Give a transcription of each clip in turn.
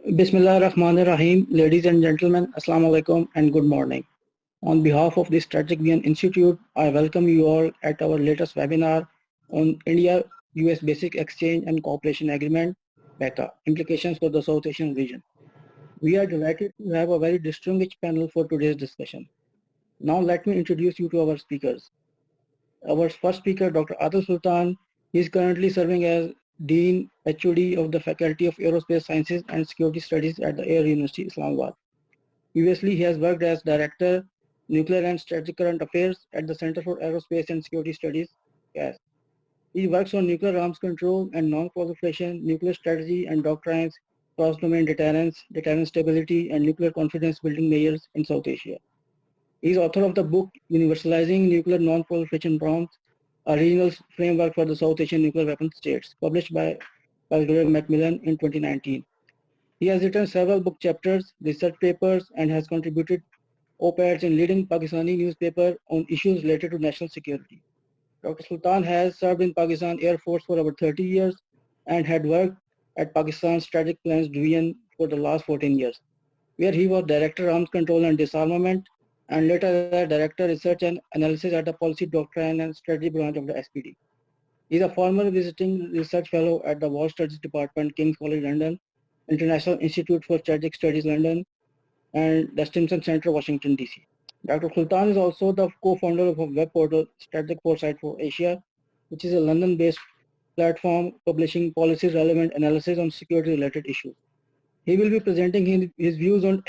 Bismillah Rahman Rahim, ladies and gentlemen, Assalamu alaikum and good morning. On behalf of the Strategic Vision Institute, I welcome you all at our latest webinar on India-US Basic Exchange and Cooperation Agreement, BECA, Implications for the South Asian Region. We are delighted to have a very distinguished panel for today's discussion. Now let me introduce you to our speakers. Our first speaker, Dr. Arthur Sultan, he is currently serving as Dean HOD of the Faculty of Aerospace Sciences and Security Studies at the Air University, Islamabad. Previously, he has worked as Director, Nuclear and Strategic Current Affairs at the Center for Aerospace and Security Studies, CAS. He works on nuclear arms control and non-proliferation, nuclear strategy and doctrines, cross-domain deterrence, deterrence stability, and nuclear confidence building measures in South Asia. He is author of the book Universalizing Nuclear Non-Proliferation Norms, a regional framework for the South Asian nuclear weapon states, published by Macmillan in 2019. He has written several book chapters, research papers, and has contributed op-eds in leading Pakistani newspaper on issues related to national security. Dr. Sultan has served in Pakistan Air Force for over 30 years and had worked at Pakistan's Strategic Plans Division for the last 14 years, where he was Director Arms Control and Disarmament, and later as Director Research and Analysis at the Policy Doctrine and Strategy branch of the SPD. He is a former visiting research fellow at the War Studies Department, King's College London, International Institute for Strategic Studies London, and the Stimson Center, Washington, DC. Dr. Sultan is also the co-founder of a web portal, Strategic Foresight for Asia, which is a London-based platform publishing policy-relevant analysis on security-related issues. He will be presenting his views on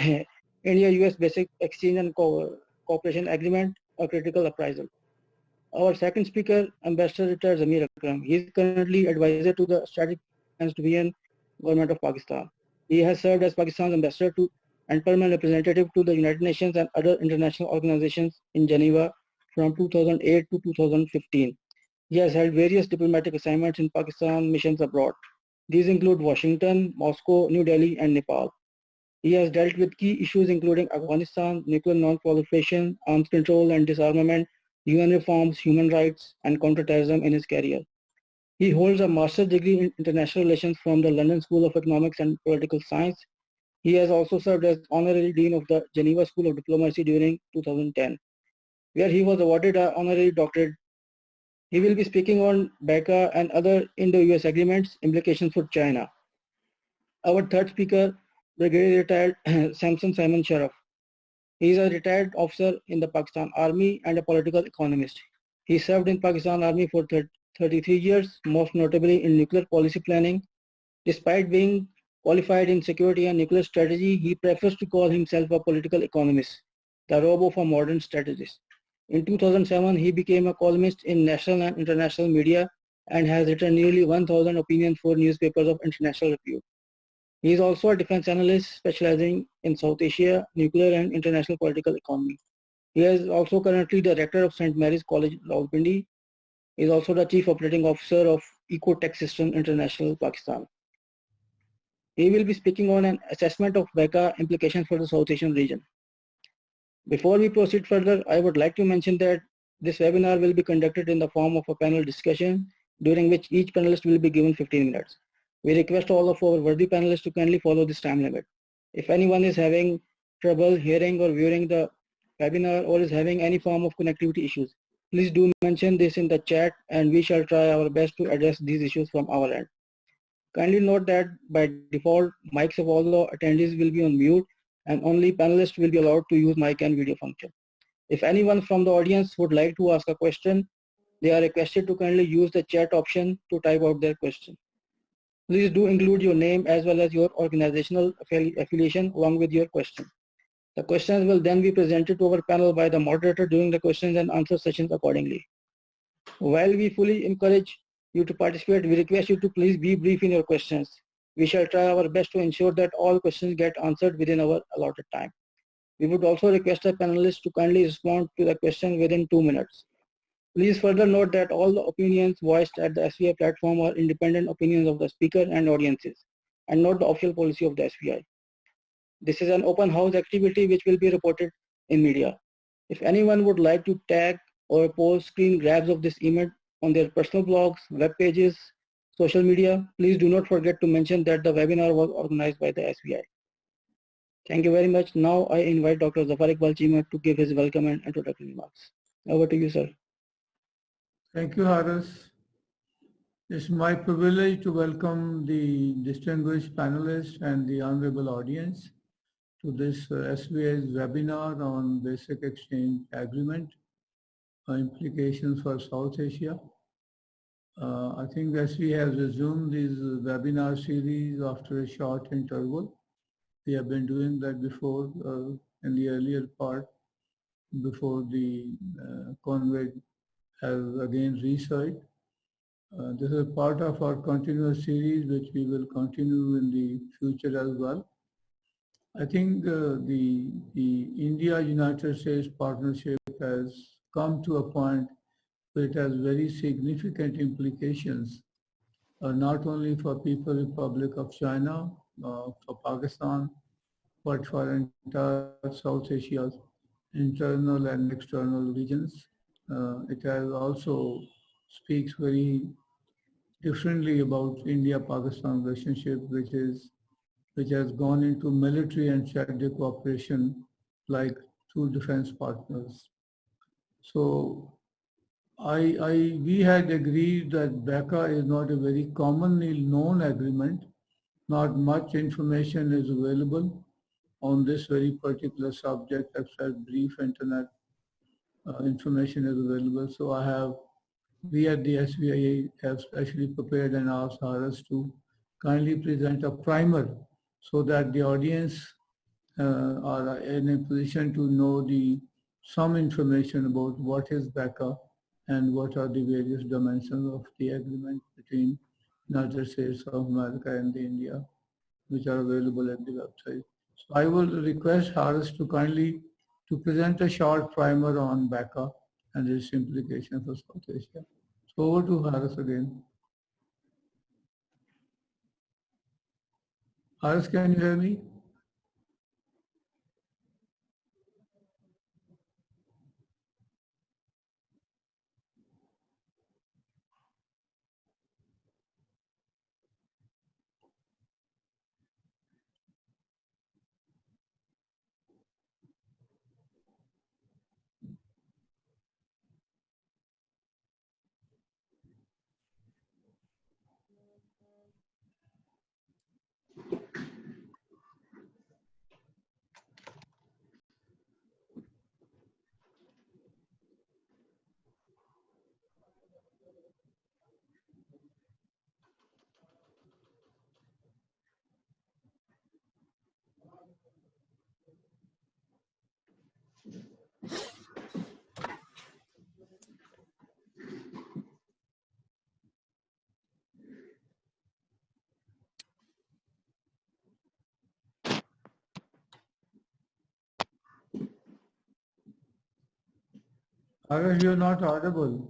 India-US Basic Exchange and Cooperation Agreement, a critical appraisal. Our second speaker, Ambassador Retired Amir Akram. He is currently advisor to the Strategic Plans Division, Government of Pakistan. He has served as Pakistan's ambassador to and permanent representative to the United Nations and other international organizations in Geneva from 2008 to 2015. He has held various diplomatic assignments in Pakistan missions abroad. These include Washington, Moscow, New Delhi, and Nepal. He has dealt with key issues including Afghanistan, nuclear non-proliferation, arms control and disarmament, UN reforms, human rights, and counterterrorism in his career. He holds a master's degree in international relations from the London School of Economics and Political Science. He has also served as honorary dean of the Geneva School of Diplomacy during 2010, where he was awarded an honorary doctorate. He will be speaking on BECA and other Indo-US agreements, implications for China. Our third speaker, Brigadier Retired Samson Simon Sharaf. He is a retired officer in the Pakistan Army and a political economist. He served in Pakistan Army for 33 years, most notably in nuclear policy planning. Despite being qualified in security and nuclear strategy, he prefers to call himself a political economist, the robe of a modern strategist. In 2007, he became a columnist in national and international media and has written nearly 1,000 opinions for newspapers of international repute. He is also a defense analyst specializing in South Asia, nuclear and international political economy. He is also currently the director of St. Mary's College, Rawalpindi. He is also the chief operating officer of Ecotech System International, Pakistan. He will be speaking on an assessment of BECA implications for the South Asian region. Before we proceed further, I would like to mention that this webinar will be conducted in the form of a panel discussion, during which each panelist will be given 15 minutes. We request all of our worthy panelists to kindly follow this time limit. If anyone is having trouble hearing or viewing the webinar or is having any form of connectivity issues, please do mention this in the chat and we shall try our best to address these issues from our end. Kindly note that by default, mics of all the attendees will be on mute and only panelists will be allowed to use mic and video function. If anyone from the audience would like to ask a question, they are requested to kindly use the chat option to type out their question. Please do include your name as well as your organizational affiliation along with your question. The questions will then be presented to our panel by the moderator during the questions and answer sessions accordingly. While we fully encourage you to participate, we request you to please be brief in your questions. We shall try our best to ensure that all questions get answered within our allotted time. We would also request the panelists to kindly respond to the question within 2 minutes. Please further note that all the opinions voiced at the SVI platform are independent opinions of the speaker and audiences, and not the official policy of the SVI. This is an open house activity which will be reported in media. If anyone would like to tag or post screen grabs of this event on their personal blogs, web pages, social media, please do not forget to mention that the webinar was organized by the SVI. Thank you very much. Now I invite Dr. Zafar Iqbal Cheema to give his welcome and introductory remarks. Over to you, sir. Thank you, Haris. It's my privilege to welcome the distinguished panelists and the honorable audience to this SVI's webinar on Basic Exchange Agreement, implications for South Asia. I think SVI has resumed this webinar series after a short interval. We have been doing that before in the earlier part, before the conflict has again resurged. This is part of our continuous series, which we will continue in the future as well. I think the India-United States partnership has come to a point where it has very significant implications, not only for People's Republic of China, for Pakistan, but for entire South Asia's internal and external regions. It has also speaks very differently about India-Pakistan relationship, which has gone into military and strategic cooperation like two defense partners. So we had agreed that BECA is not a very commonly known agreement. Not much information is available on this very particular subject, except brief internet information is available. So we at the SVI have specially prepared and asked Haris to kindly present a primer so that the audience are in a position to know some information about what is BECA and what are the various dimensions of the agreement between United States of America and India, which are available at the website. So I will request Haris to kindly present a short primer on BECA and its implications for South Asia. So over to Haris again. Haris, can you hear me? Haris, you're not audible.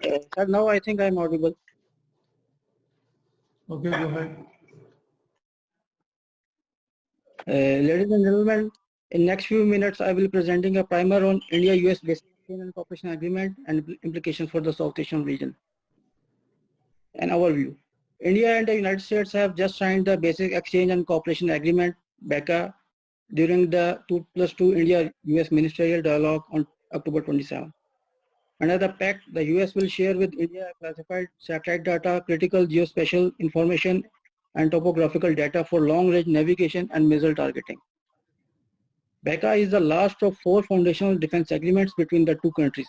Sir, now I think I'm audible. Okay, go ahead. Ladies and gentlemen, in next few minutes, I will be presenting a primer on India-US Basic Exchange and Cooperation Agreement and implications for the South Asian region. An overview. India and the United States have just signed the Basic Exchange and Cooperation Agreement, BECA, during the 2+2 India-US Ministerial Dialogue on October 27. Under the pact, the US will share with India classified satellite data, critical geospatial information, and topographical data for long-range navigation and missile targeting. BECA is the last of 4 foundational defense agreements between the two countries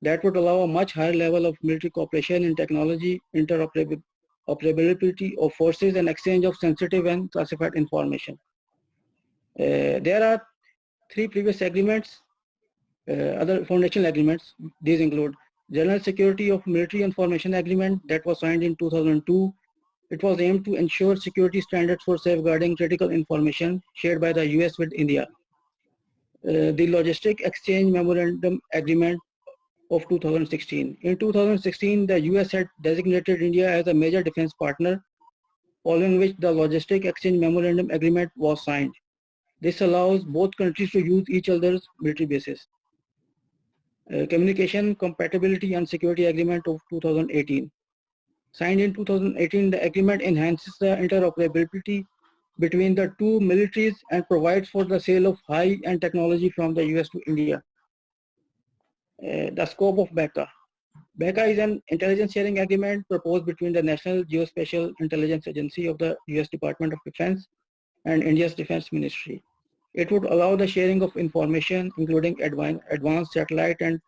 that would allow a much higher level of military cooperation in technology, interoperability of forces, and exchange of sensitive and classified information. There are 3 previous agreements, other foundational agreements. These include General Security of Military Information Agreement that was signed in 2002. It was aimed to ensure security standards for safeguarding critical information shared by the US with India. The Logistic Exchange Memorandum Agreement of 2016. In 2016, the US had designated India as a major defense partner, following which the Logistic Exchange Memorandum Agreement was signed. This allows both countries to use each other's military bases. Communication Compatibility and Security Agreement of 2018. Signed in 2018, the agreement enhances the interoperability between the two militaries and provides for the sale of high-end technology from the US to India. The scope of BECA. BECA is an intelligence sharing agreement proposed between the National Geospatial Intelligence Agency of the US Department of Defense and India's Defense Ministry. It would allow the sharing of information, including advanced satellite and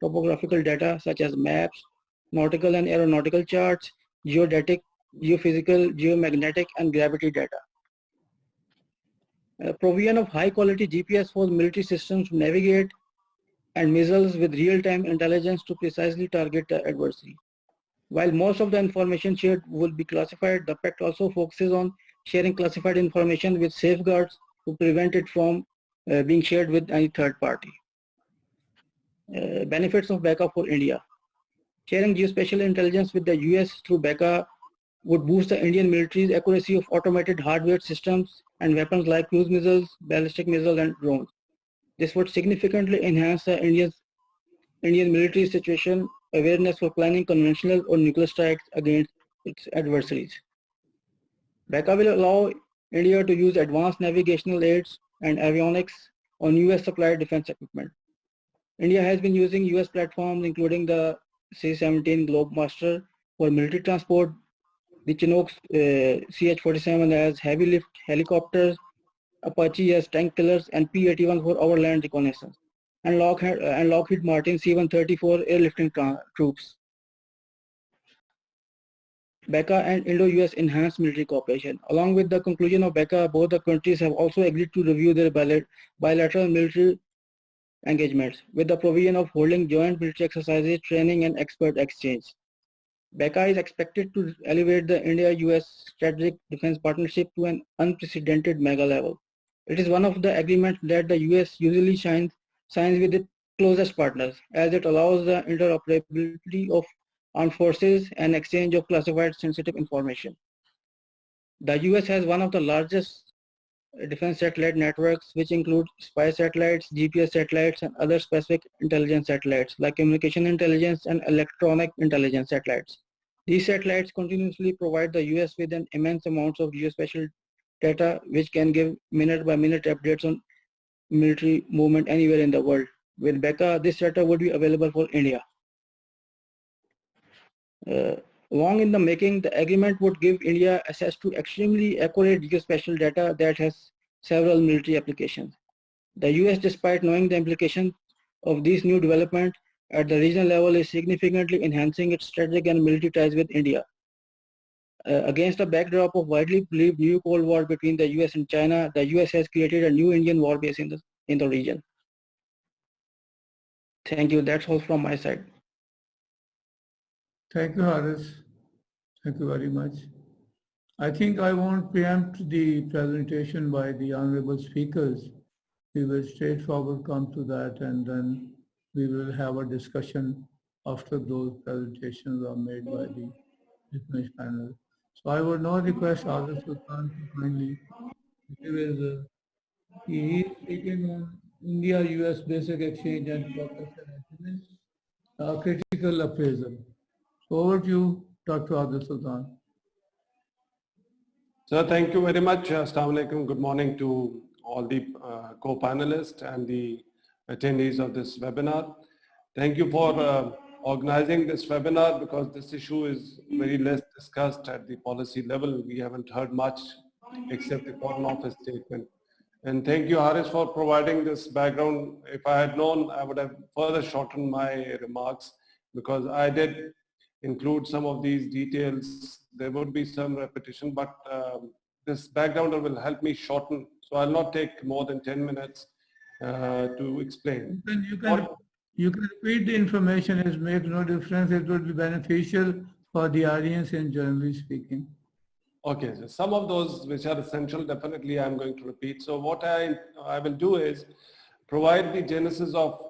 topographical data such as maps, nautical and aeronautical charts, geodetic, geophysical, geomagnetic, and gravity data. Provision of high-quality GPS for military systems to navigate and missiles with real-time intelligence to precisely target the adversary. While most of the information shared will be classified, the pact also focuses on sharing classified information with safeguards to prevent it from being shared with any third party. Benefits of BECA for India. Sharing geospatial intelligence with the US through BECA would boost the Indian military's accuracy of automated hardware systems and weapons like cruise missiles, ballistic missiles, and drones. This would significantly enhance the Indian military situation awareness for planning conventional or nuclear strikes against its adversaries. BECA will allow India to use advanced navigational aids and avionics on US supplied defense equipment. India has been using US platforms including the C-17 Globemaster for military transport, the Chinook CH-47 as heavy lift helicopters, Apache as tank killers, and P-81 for overland reconnaissance, and Lockheed Martin C-130 for airlifting troops. BECA and Indo-US enhanced military cooperation. Along with the conclusion of BECA, both the countries have also agreed to review their bilateral military engagements with the provision of holding joint military exercises, training, and expert exchange. BECA is expected to elevate the India-US strategic defense partnership to an unprecedented mega level. It is one of the agreements that the US usually signs with its closest partners, as it allows the interoperability of armed forces and exchange of classified sensitive information. The US has one of the largest defense satellite networks, which include spy satellites, GPS satellites, and other specific intelligence satellites like communication intelligence and electronic intelligence satellites. These satellites continuously provide the US with an immense amount of geospatial data, which can give minute-by-minute updates on military movement anywhere in the world. With BECA, this data would be available for India. Long in the making, the agreement would give India access to extremely accurate geospatial data that has several military applications. The US, despite knowing the implications of these new developments at the regional level, is significantly enhancing its strategic and military ties with India. Against the backdrop of widely believed new Cold War between the US and China, the US has created a new Indian war base in the region. Thank you. That's all from my side. Thank you, Haris. Thank you very much. I think I won't preempt the presentation by the honorable speakers. We will straightforward come to that, and then we will have a discussion after those presentations are made by the distinguished panel. So I would now request Arthur Sultan to kindly give his, he is speaking on India-US basic exchange and cooperation agreements, critical appraisal. So over to you, Dr. Adil Sultan. Sir, thank you very much. Assalamu alaikum. Good morning to all the co-panelists and the attendees of this webinar. Thank you for organizing this webinar, because this issue is very less discussed at the policy level. We haven't heard much except the Foreign Office statement. And thank you, Haris, for providing this background. If I had known, I would have further shortened my remarks, because I did include some of these details. There would be some repetition, but this backgrounder will help me shorten. So I'll not take more than 10 minutes to explain. You can repeat the information. It makes no difference. It would be beneficial for the audience and generally speaking. Okay, so some of those which are essential, definitely I'm going to repeat. So what I will do is provide the genesis of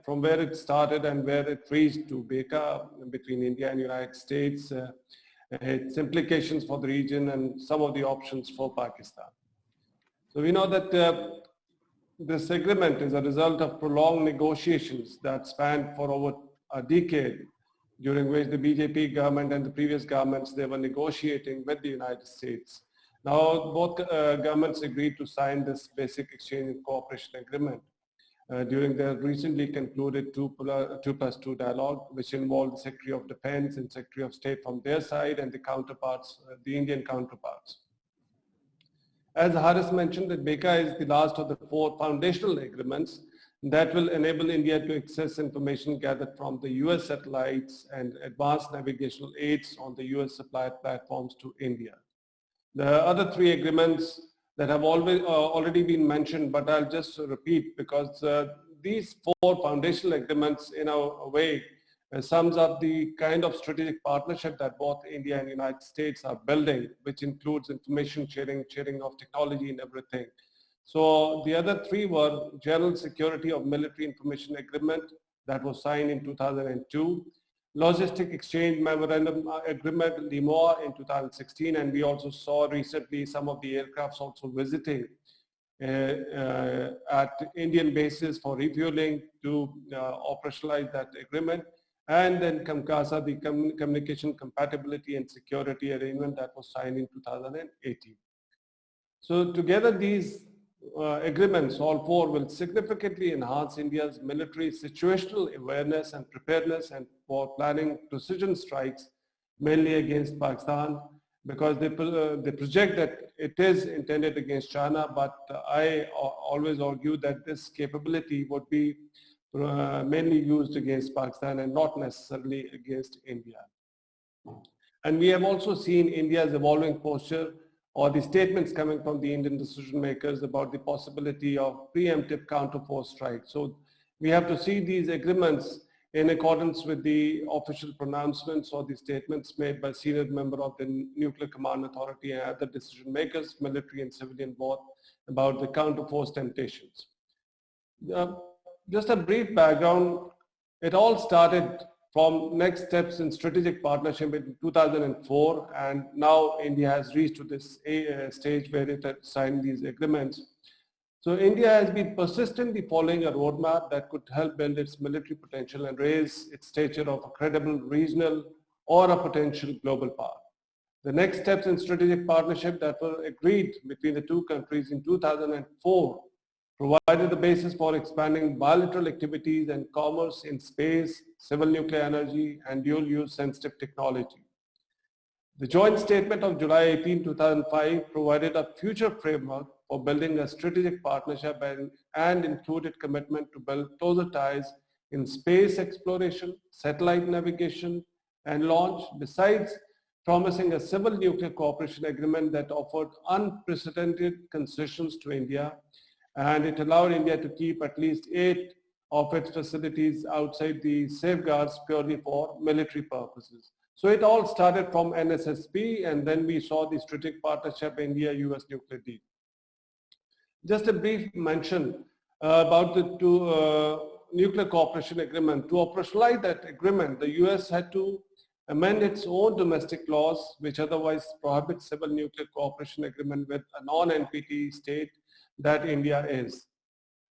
from where it started and where it reached to BECA between India and United States, its implications for the region, and some of the options for Pakistan. So we know that this agreement is a result of prolonged negotiations that spanned for over a decade, during which the BJP government and the previous governments, they were negotiating with the United States. Now, both governments agreed to sign this basic exchange and cooperation agreement during the recently concluded 2+2 dialogue, which involved the Secretary of Defense and Secretary of State from their side and the counterparts, the Indian counterparts. As Haris mentioned, that BECA is the last of the 4 foundational agreements that will enable India to access information gathered from the US satellites and advanced navigational aids on the US supplied platforms to India. The other 3 agreements that have already been mentioned, but I'll just repeat because these 4 foundational agreements in a way sums up the kind of strategic partnership that both India and United States are building, which includes information sharing, sharing of technology and everything. So the other 3 were General Security of Military Information Agreement that was signed in 2002, Logistic Exchange Memorandum Agreement, LIMOA, in 2016, and we also saw recently some of the aircrafts also visiting at Indian bases for refueling to operationalize that agreement. And then CAMCASA, the Communication Compatibility and Security Arrangement that was signed in 2018. So together these agreements, all 4, will significantly enhance India's military situational awareness and preparedness and for planning precision strikes, mainly against Pakistan, because they project that it is intended against China, but I always argue that this capability would be mainly used against Pakistan and not necessarily against India. And we have also seen India's evolving posture or the statements coming from the Indian decision makers about the possibility of preemptive counterforce strikes. So we have to see these agreements in accordance with the official pronouncements or the statements made by senior member of the Nuclear Command Authority and other decision makers, military and civilian both, about the counterforce temptations. Just a brief background, it all started from next steps in strategic partnership in 2004, and now India has reached to this stage where it has signed these agreements. So India has been persistently following a roadmap that could help build its military potential and raise its stature of a credible regional or a potential global power. The next steps in strategic partnership that were agreed between the 2 countries in 2004 provided the basis for expanding bilateral activities and commerce in space, civil nuclear energy, and dual-use sensitive technology. The joint statement of July 18, 2005 provided a future framework for building a strategic partnership and included commitment to build closer ties in space exploration, satellite navigation, and launch, besides promising a civil nuclear cooperation agreement that offered unprecedented concessions to India, and it allowed India to keep at least 8 of its facilities outside the safeguards purely for military purposes. So it all started from NSSP, and then we saw the strategic partnership India-US nuclear deal. Just a brief mention about the 2 nuclear cooperation agreement. To operationalize that agreement, the US had to amend its own domestic laws, which otherwise prohibit civil nuclear cooperation agreement with a non-NPT state that India is.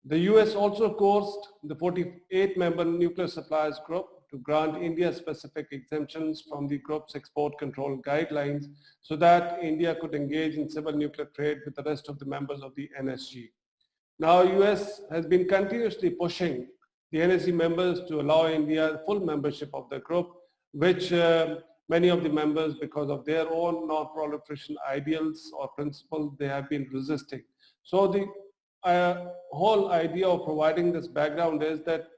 The US also coerced the 48-member nuclear suppliers group to grant India specific exemptions from the group's export control guidelines so that India could engage in civil nuclear trade with the rest of the members of the NSG. Now, US has been continuously pushing the NSG members to allow India full membership of the group, which many of the members, because of their own non-proliferation ideals or principles, they have been resisting. So the whole idea of providing this background is that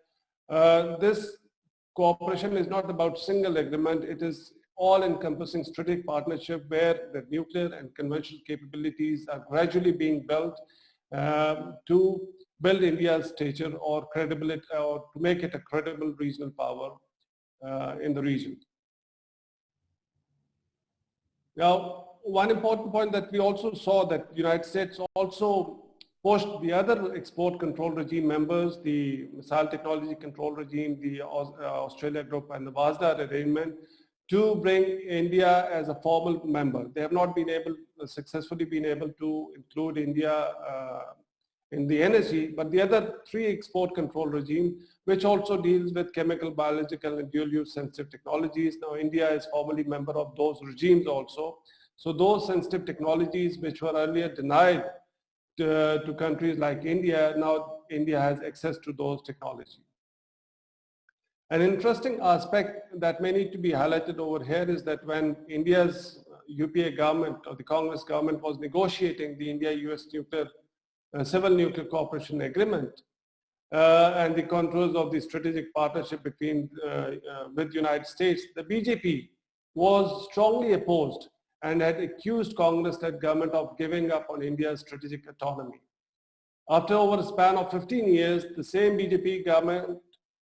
this cooperation is not about single agreement, it is all-encompassing strategic partnership where the nuclear and conventional capabilities are gradually being built to build India's stature or credibility, or to make it a credible regional power in the region. Now, one important point that we also saw that the United States also pushed the other export control regime members, the Missile Technology Control Regime, the Australia Group, and the WASDA arrangement, to bring India as a formal member. They have not been able, successfully been able to include India in the energy, but the other three export control regime, which also deals with chemical, biological, and dual-use sensitive technologies. Now, India is formally member of those regimes also. So those sensitive technologies which were earlier denied to countries like India, now India has access to those technologies. An interesting aspect that may need to be highlighted over here is that when India's UPA government or the Congress government was negotiating the India-US Civil Nuclear Cooperation Agreement and the contours of the strategic partnership between with the United States, the BJP was strongly opposed and had accused Congress-led government of giving up on India's strategic autonomy. After over a span of 15 years, the same BJP government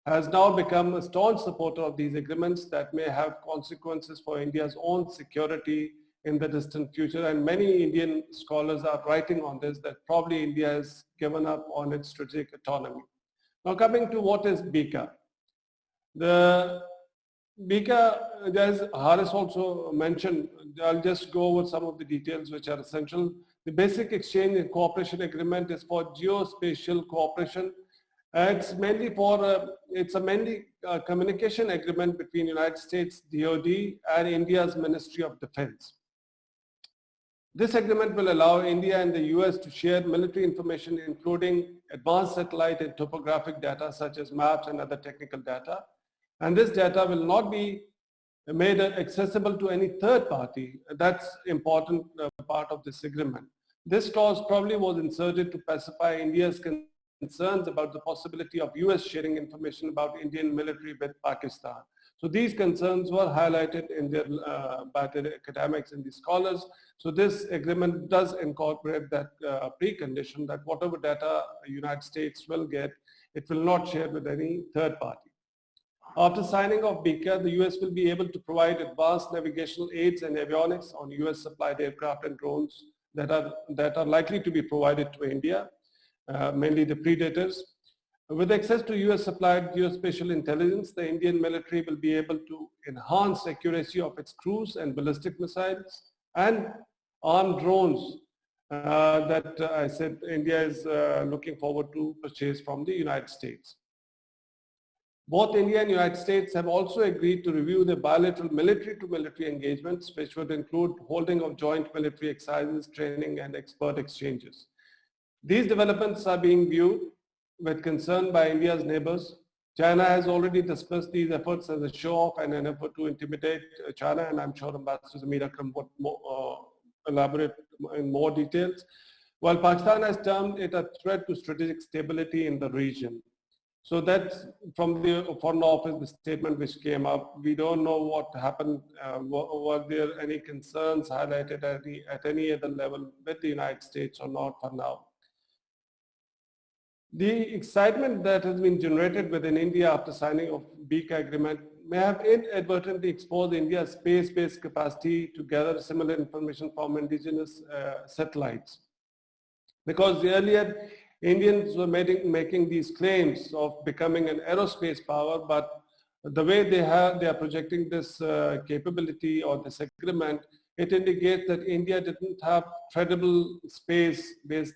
has now become a staunch supporter of these agreements that may have consequences for India's own security in the distant future. And many Indian scholars are writing on this, that probably India has given up on its strategic autonomy. Now coming to what is BECA. The BECA, as Haris also mentioned, I'll just go over some of the details which are essential. The Basic Exchange and Cooperation Agreement is for geospatial cooperation. It's mainly a communication agreement between United States DoD and India's Ministry of Defense. This agreement will allow India and the US to share military information, including advanced satellite and topographic data such as maps and other technical data. And this data will not be made accessible to any third party. That's important part of this agreement. This clause probably was inserted to pacify India's concerns about the possibility of US sharing information about Indian military with Pakistan. So these concerns were highlighted in their, by the academics and the scholars. So this agreement does incorporate that precondition that whatever data the United States will get, it will not share with any third party. After signing of BECA, the US will be able to provide advanced navigational aids and avionics on US supplied aircraft and drones that are likely to be provided to India, mainly the Predators. With access to US supplied geospatial intelligence, the Indian military will be able to enhance accuracy of its cruise and ballistic missiles and armed drones that I said India is looking forward to purchase from the United States. Both India and United States have also agreed to review the bilateral military-to-military engagements, which would include holding of joint military exercises, training, and expert exchanges. These developments are being viewed with concern by India's neighbors. China has already discussed these efforts as a show-off and an effort to intimidate China, and I'm sure Ambassador Amir Akram would elaborate in more details, while Pakistan has termed it a threat to strategic stability in the region. So that's from the Foreign Office, the statement which came up. We don't know what happened. Were there any concerns highlighted at any other level with the United States or not for now? The excitement that has been generated within India after signing of BECA agreement may have inadvertently exposed India's space-based capacity to gather similar information from indigenous satellites. Because earlier, Indians were making these claims of becoming an aerospace power, but the way they are projecting this capability or this agreement, it indicates that India didn't have credible space-based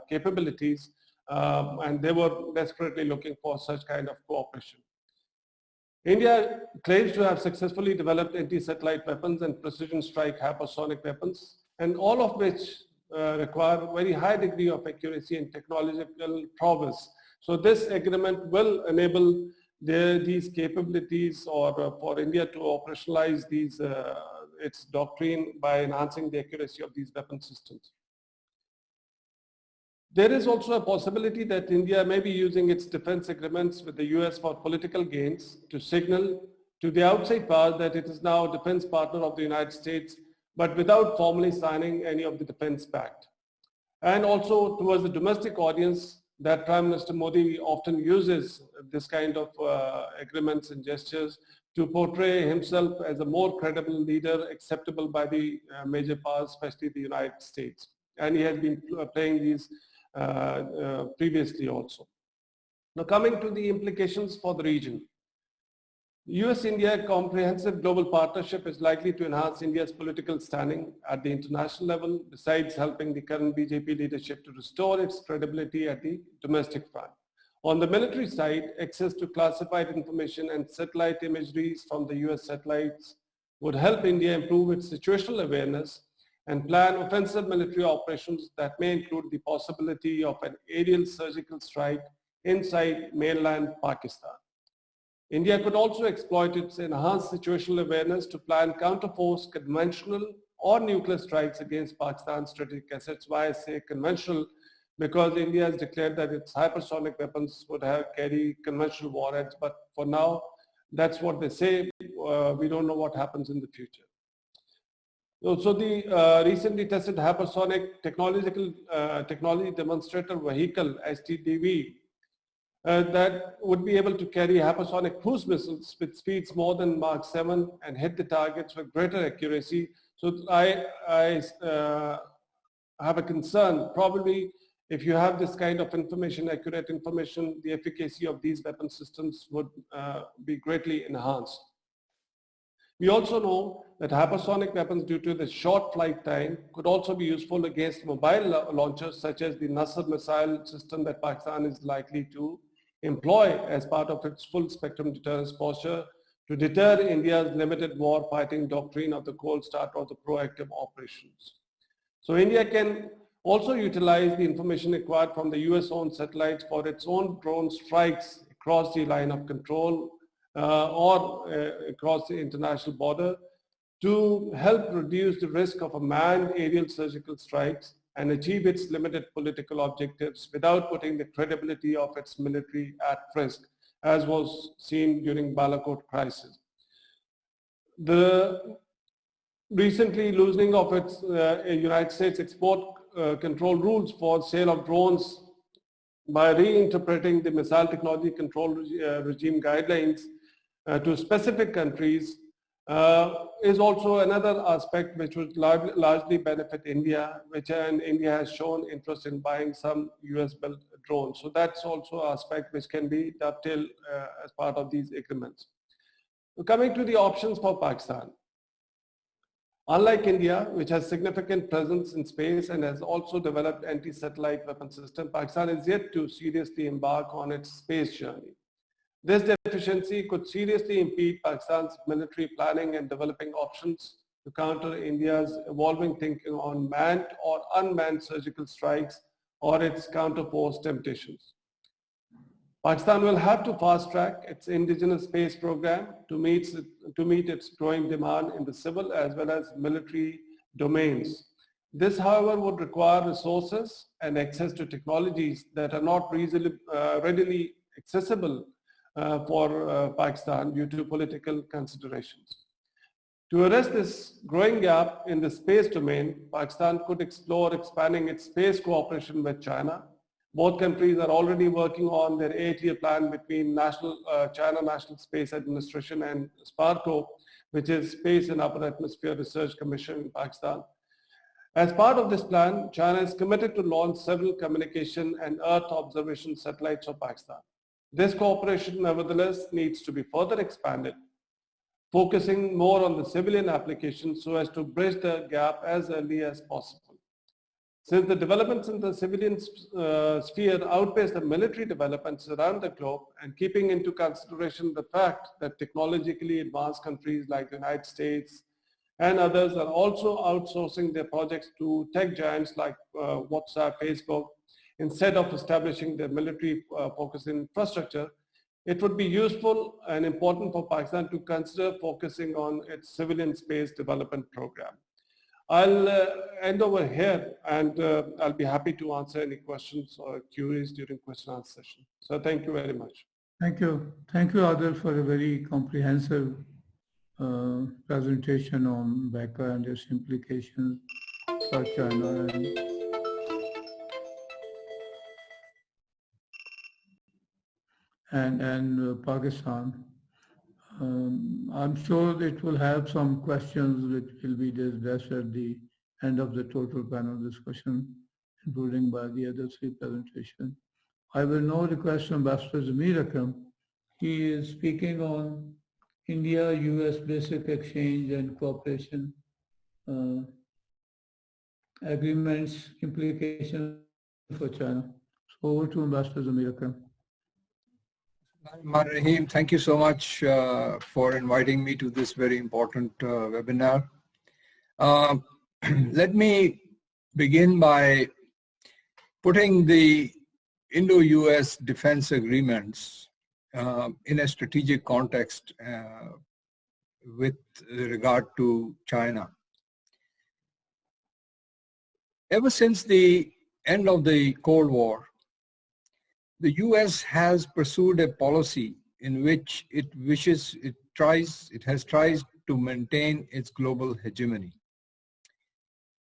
capabilities, and they were desperately looking for such kind of cooperation. India claims to have successfully developed anti-satellite weapons and precision strike hypersonic weapons, and all of which require very high degree of accuracy and technological prowess. So this agreement will enable these capabilities or for India to operationalize these, its doctrine by enhancing the accuracy of these weapon systems. There is also a possibility that India may be using its defense agreements with the US for political gains to signal to the outside powers that it is now a defense partner of the United States, but without formally signing any of the defense pact. And also towards the domestic audience that Prime Minister Modi often uses this kind of agreements and gestures to portray himself as a more credible leader acceptable by the major powers, especially the United States. And he has been playing these previously also. Now coming to the implications for the region. US-India comprehensive global partnership is likely to enhance India's political standing at the international level, besides helping the current BJP leadership to restore its credibility at the domestic front. On the military side, access to classified information and satellite imageries from the US satellites would help India improve its situational awareness and plan offensive military operations that may include the possibility of an aerial surgical strike inside mainland Pakistan. India could also exploit its enhanced situational awareness to plan counterforce conventional or nuclear strikes against Pakistan's strategic assets. Why I say conventional? Because India has declared that its hypersonic weapons would carry conventional warheads, but for now, that's what they say. We don't know what happens in the future. So the recently tested hypersonic technology demonstrator vehicle, STDV, that would be able to carry hypersonic cruise missiles with speeds more than Mach 7 and hit the targets with greater accuracy. So I have a concern. Probably if you have this kind of information, accurate information, the efficacy of these weapon systems would be greatly enhanced. We also know that hypersonic weapons, due to the short flight time, could also be useful against mobile launchers such as the Nasr missile system that Pakistan is likely to employ as part of its full spectrum deterrence posture to deter India's limited war fighting doctrine of the cold start or the proactive operations. So India can also utilize the information acquired from the US-owned satellites for its own drone strikes across the line of control or across the international border to help reduce the risk of a manned aerial surgical strikes and achieve its limited political objectives without putting the credibility of its military at risk, as was seen during Balakot crisis. The recently loosening of its United States export control rules for sale of drones by reinterpreting the missile technology control regime guidelines to specific countries is also another aspect which would largely benefit India, and India has shown interest in buying some US-built drones. So that's also an aspect which can be dovetailed as part of these agreements. So coming to the options for Pakistan. Unlike India, which has significant presence in space and has also developed anti-satellite weapon system, Pakistan is yet to seriously embark on its space journey. This deficiency could seriously impede Pakistan's military planning and developing options to counter India's evolving thinking on manned or unmanned surgical strikes or its counterforce temptations. Pakistan will have to fast-track its indigenous space program to meet its growing demand in the civil as well as military domains. This, however, would require resources and access to technologies that are not readily accessible for Pakistan due to political considerations. To arrest this growing gap in the space domain, Pakistan could explore expanding its space cooperation with China. Both countries are already working on their 8-year plan between China National Space Administration and SPARCO, which is Space and Upper Atmosphere Research Commission in Pakistan. As part of this plan, China is committed to launch several communication and Earth observation satellites for Pakistan. This cooperation, nevertheless, needs to be further expanded, focusing more on the civilian applications so as to bridge the gap as early as possible. Since the developments in the civilian sphere outpace the military developments around the globe, and keeping into consideration the fact that technologically advanced countries like the United States and others are also outsourcing their projects to tech giants like WhatsApp, Facebook, instead of establishing their military focus infrastructure, it would be useful and important for Pakistan to consider focusing on its civilian space development program. I'll end over here, and I'll be happy to answer any questions or queries during question and answer session. So thank you very much. Thank you. Thank you, Adil, for a very comprehensive presentation on BECA and its implications for China and Pakistan. I'm sure it will have some questions which will be addressed at the end of the total panel discussion, including by the other three presentations. I will now request Ambassador Amir Akram. He is speaking on India-US basic exchange and cooperation agreements implication for China. So over to Ambassador Amir Akram. Rahim, thank you so much for inviting me to this very important webinar. Let me begin by putting the Indo-US defense agreements in a strategic context with regard to China. Ever since the end of the Cold War, the US has pursued a policy in which it has tried to maintain its global hegemony.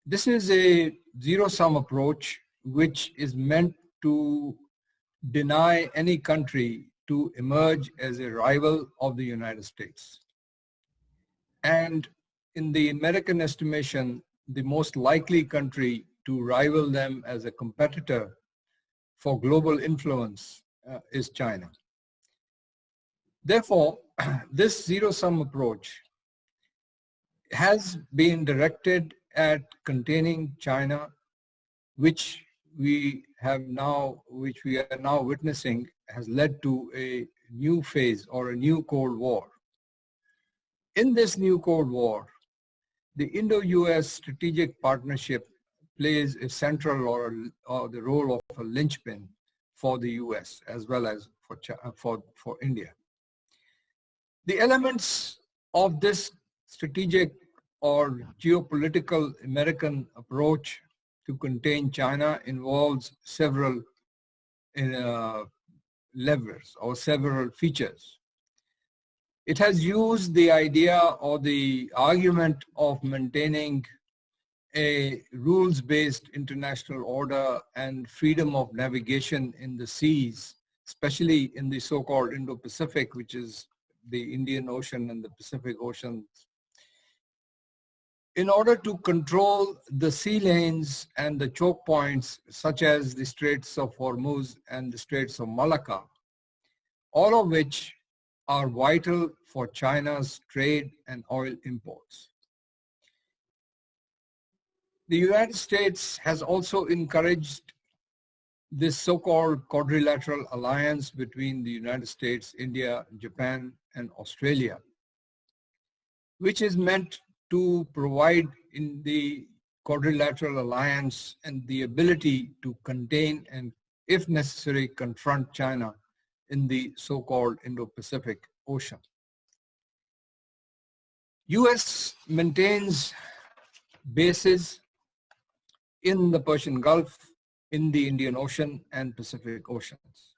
This is a zero-sum approach which is meant to deny any country to emerge as a rival of the United States. And in the American estimation, the most likely country to rival them as a competitor for global influence is China. Therefore, this zero-sum approach has been directed at containing China, which we are now witnessing has led to a new phase or a new Cold War. In this new Cold War, the Indo-US strategic partnership plays a central or the role of a linchpin for the US as well as for India. The elements of this strategic or geopolitical American approach to contain China involves several levers or several features. It has used the idea or the argument of maintaining a rules-based international order and freedom of navigation in the seas, especially in the so-called Indo-Pacific, which is the Indian Ocean and the Pacific Oceans, in order to control the sea lanes and the choke points such as the Straits of Hormuz and the Straits of Malacca, all of which are vital for China's trade and oil imports. The United States has also encouraged this so-called Quadrilateral Alliance between the United States, India, Japan, and Australia, which is meant to provide in the Quadrilateral Alliance and the ability to contain and, if necessary, confront China in the so-called Indo-Pacific Ocean. US maintains bases in the Persian Gulf, in the Indian Ocean and Pacific Oceans.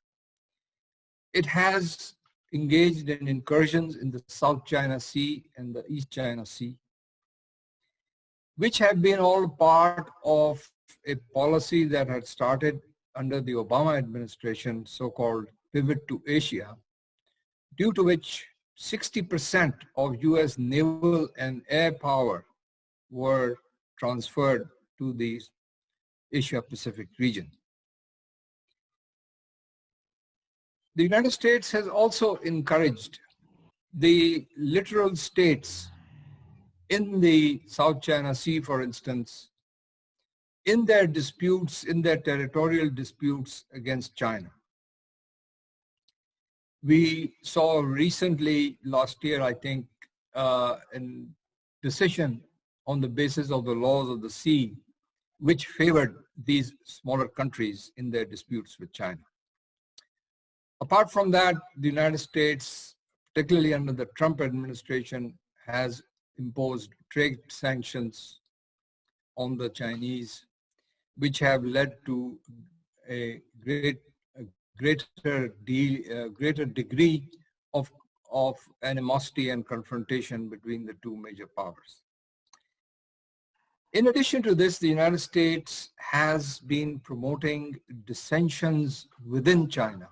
It has engaged in incursions in the South China Sea and the East China Sea, which have been all part of a policy that had started under the Obama administration, so-called pivot to Asia, due to which 60% of US naval and air power were transferred to the Asia-Pacific region. The United States has also encouraged the littoral states in the South China Sea, for instance, in their disputes, in their territorial disputes against China. We saw recently, last year, I think, a decision on the basis of the laws of the sea, which favored these smaller countries in their disputes with China. Apart from that, the United States, particularly under the Trump administration, has imposed trade sanctions on the Chinese, which have led to a greater degree of animosity and confrontation between the two major powers. In addition to this, the United States has been promoting dissensions within China,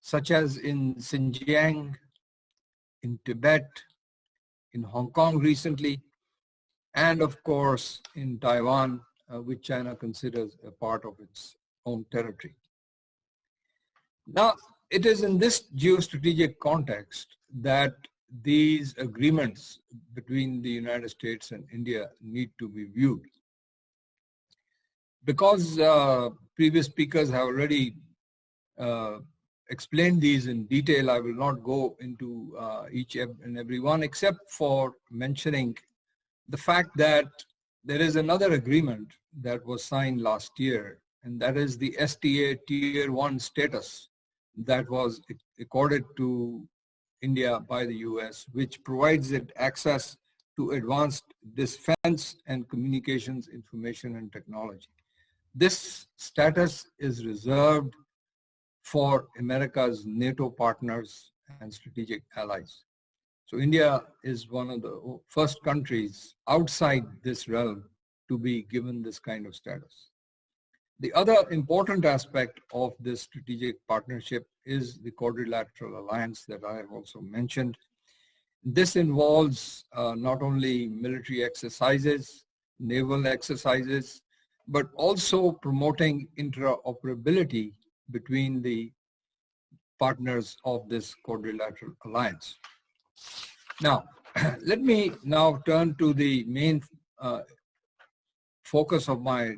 such as in Xinjiang, in Tibet, in Hong Kong recently, and of course in Taiwan, which China considers a part of its own territory. Now, it is in this geostrategic context that these agreements between the United States and India need to be viewed. Because previous speakers have already explained these in detail, I will not go into each and every one except for mentioning the fact that there is another agreement that was signed last year, and that is the STA Tier 1 status that was accorded to India by the US, which provides it access to advanced defense and communications information and technology. This status is reserved for America's NATO partners and strategic allies. So India is one of the first countries outside this realm to be given this kind of status. The other important aspect of this strategic partnership is the Quadrilateral Alliance that I have also mentioned. This involves not only military exercises, naval exercises, but also promoting interoperability between the partners of this Quadrilateral Alliance. Now, let me now turn to the main focus of my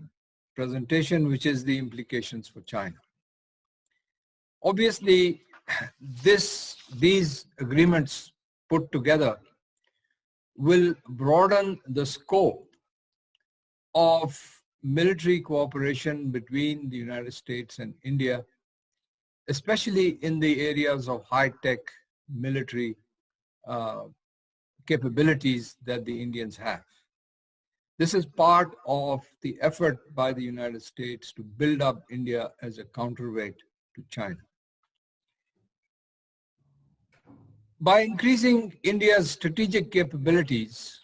presentation, which is the implications for China. Obviously, these agreements put together will broaden the scope of military cooperation between the United States and India, especially in the areas of high-tech military capabilities that the Indians have. This is part of the effort by the United States to build up India as a counterweight to China. By increasing India's strategic capabilities,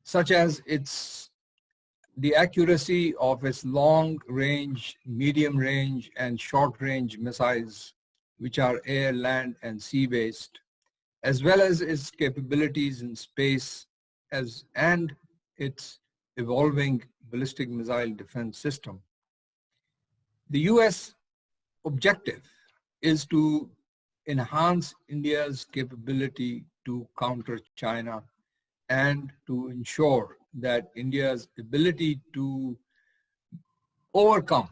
such as the accuracy of its long-range, medium-range, and short-range missiles, which are air, land, and sea-based, as well as its capabilities in space and its evolving ballistic missile defense system. The US objective is to enhance India's capability to counter China and to ensure that India's ability to overcome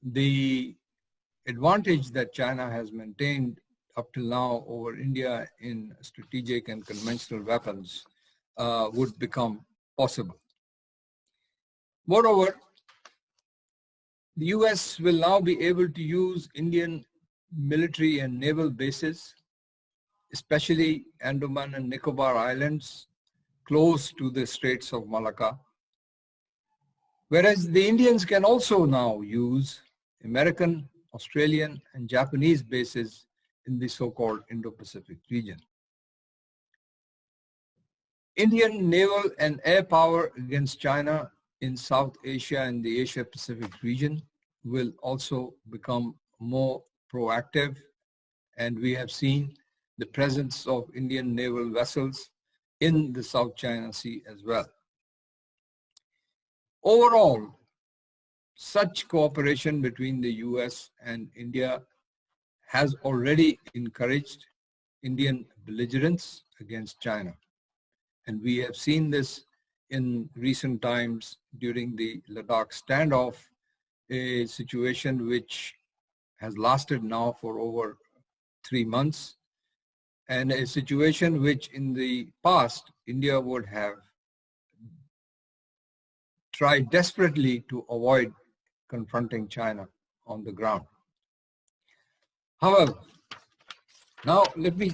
the advantage that China has maintained up till now over India in strategic and conventional weapons would become possible. Moreover, the US will now be able to use Indian military and naval bases, especially Andaman and Nicobar Islands, close to the Straits of Malacca, whereas the Indians can also now use American, Australian, and Japanese bases in the so-called Indo-Pacific region. Indian naval and air power against China in South Asia and the Asia-Pacific region will also become more proactive, and we have seen the presence of Indian naval vessels in the South China Sea as well. Overall, such cooperation between the US and India has already encouraged Indian belligerence against China. And we have seen this in recent times during the Ladakh standoff, a situation which has lasted now for over 3 months, and a situation which in the past India would have tried desperately to avoid confronting China on the ground. However, now let me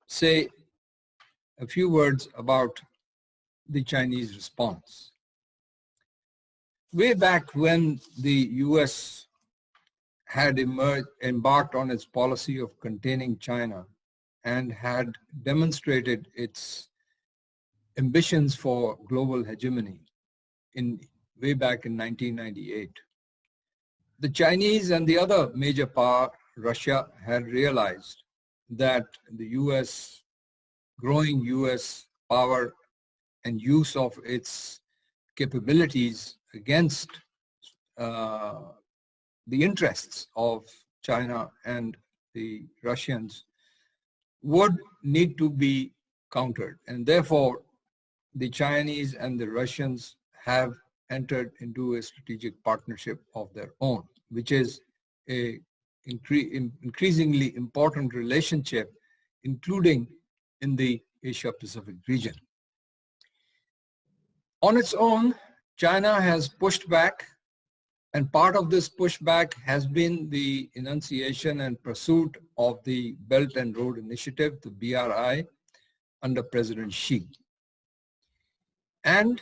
say a few words about the Chinese response. Way back when the US had embarked on its policy of containing China and had demonstrated its ambitions for global hegemony way back in 1998. The Chinese and the other major power, Russia, had realized that the growing US power and use of its capabilities against the interests of China and the Russians would need to be countered. And therefore, the Chinese and the Russians have entered into a strategic partnership of their own, which is a increasingly important relationship, including in the Asia-Pacific region. On its own, China has pushed back, and part of this pushback has been the enunciation and pursuit of the Belt and Road Initiative, the BRI, under President Xi. And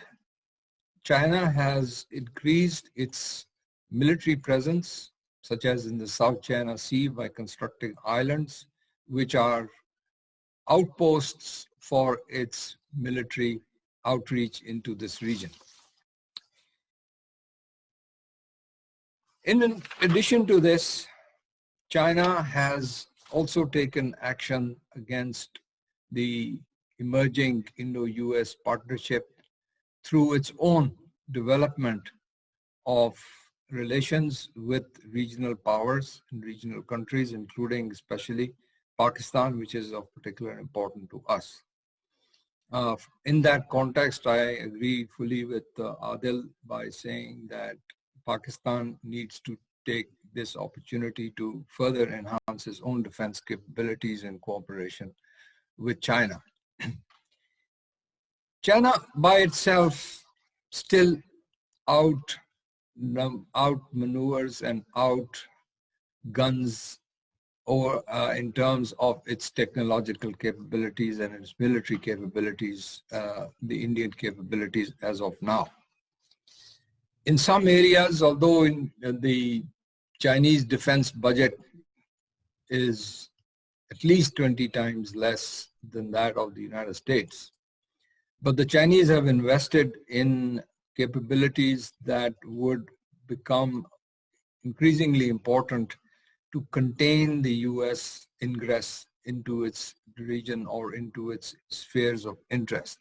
China has increased its military presence, such as in the South China Sea, by constructing islands, which are outposts for its military outreach into this region. In addition to this, China has also taken action against the emerging Indo-US partnership through its own development of relations with regional powers and regional countries, including especially Pakistan, which is of particular importance to us. In that context, I agree fully with Adil by saying that Pakistan needs to take this opportunity to further enhance its own defense capabilities in cooperation with China. China by itself still outmaneuvers and outguns or in terms of its technological capabilities and its military capabilities, the Indian capabilities as of now. In some areas, although in the Chinese defense budget is at least 20 times less than that of the United States, but the Chinese have invested in capabilities that would become increasingly important to contain the US ingress into its region or into its spheres of interest.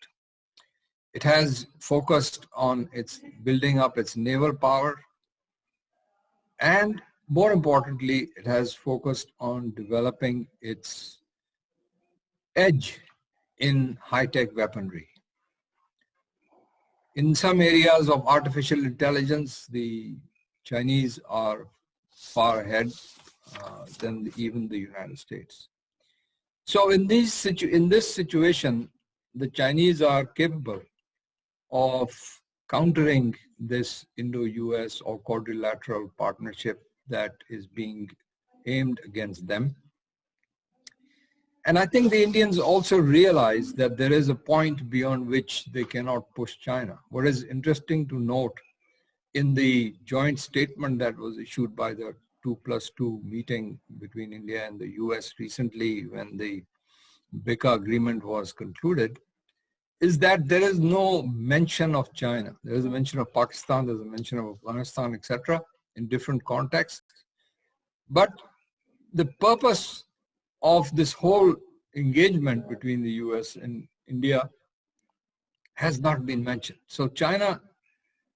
It has focused on its building up its naval power, and more importantly, it has focused on developing its edge in high-tech weaponry. In some areas of artificial intelligence, the Chinese are far ahead than even the United States. So in this situation, the Chinese are capable of countering this Indo-US or quadrilateral partnership that is being aimed against them. And I think the Indians also realize that there is a point beyond which they cannot push China. What is interesting to note in the joint statement that was issued by the 2+2 meeting between India and the US recently when the BECA agreement was concluded, is that there is no mention of China. There is a mention of Pakistan, there's a mention of Afghanistan, etc., in different contexts. But the purpose of this whole engagement between the US and India has not been mentioned. So China,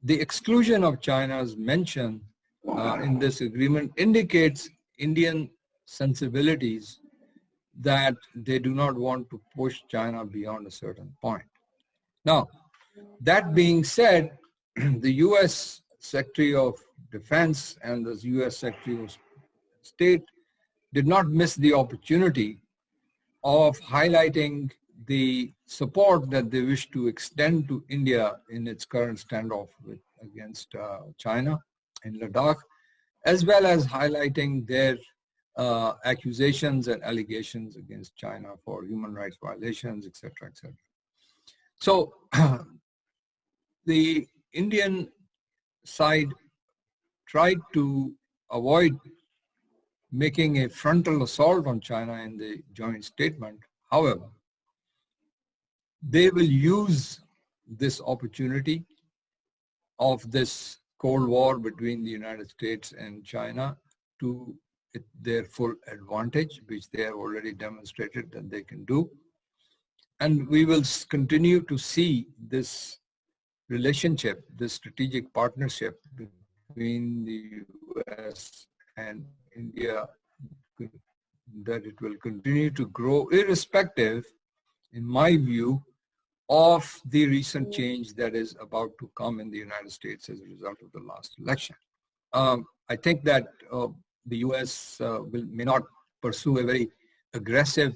the exclusion of China's mention in this agreement indicates Indian sensibilities that they do not want to push China beyond a certain point. Now, that being said, the US Secretary of Defense and the US Secretary of State did not miss the opportunity of highlighting the support that they wish to extend to India in its current standoff against China in Ladakh, as well as highlighting their accusations and allegations against China for human rights violations, etc., etc. So the Indian side tried to avoid making a frontal assault on China in the joint statement. However, they will use this opportunity of this Cold War between the United States and China to their full advantage, which they have already demonstrated that they can do. And we will continue to see this relationship, this strategic partnership between the US and India, that it will continue to grow irrespective, in my view, of the recent change that is about to come in the United States as a result of the last election. I think that the US may not pursue a very aggressive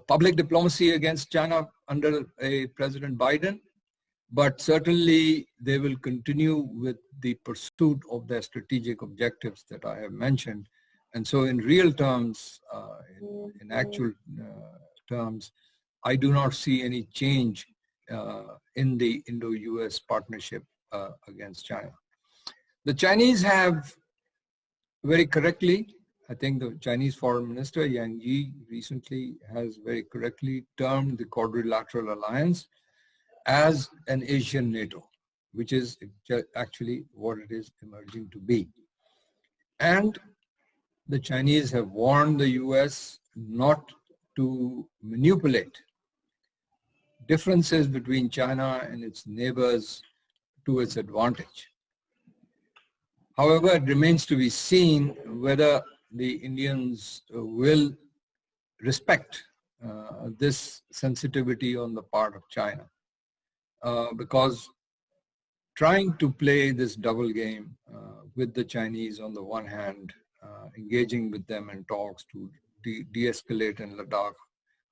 public diplomacy against China under a President Biden, but certainly they will continue with the pursuit of their strategic objectives that I have mentioned. And so in real terms, in actual terms, I do not see any change in the Indo-US partnership against China. The Chinese have very correctly, I think the Chinese Foreign Minister Yang Yi recently has very correctly termed the Quadrilateral Alliance as an Asian NATO, which is actually what it is emerging to be. And the Chinese have warned the US not to manipulate differences between China and its neighbors to its advantage. However, it remains to be seen whether the Indians will respect this sensitivity on the part of China. Because trying to play this double game with the Chinese on the one hand, engaging with them in talks to de-escalate in Ladakh,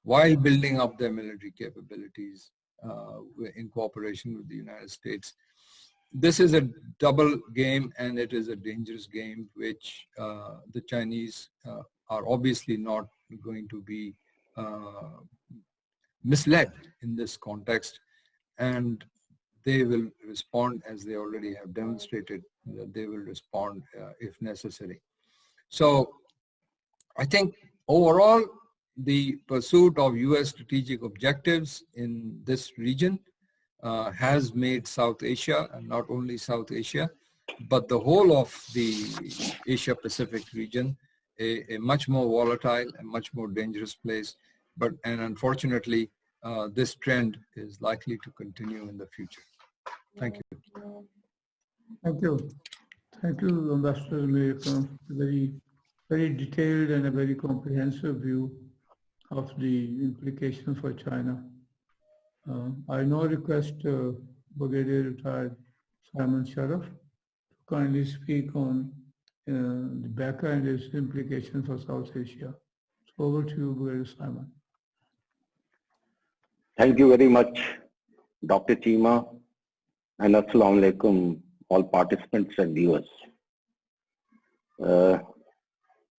while building up their military capabilities in cooperation with the United States. This is a double game, and it is a dangerous game which the Chinese are obviously not going to be misled in this context, and they will respond as they already have demonstrated that they will respond if necessary. So I think overall, the pursuit of US strategic objectives in this region has made South Asia, and not only South Asia, but the whole of the Asia Pacific region, a much more volatile and much more dangerous place. And unfortunately, this trend is likely to continue in the future. Thank you. Thank you. Thank you, Ambassador Amir Akram. Very detailed and a very comprehensive view of the implications for China. I now request Brigadier Retired Simon Sharaf to kindly speak on the BECA and its implications for South Asia. So over to you, Brigadier Simon. Thank you very much, Dr. Cheema, and Assalamu alaikum, all participants and viewers.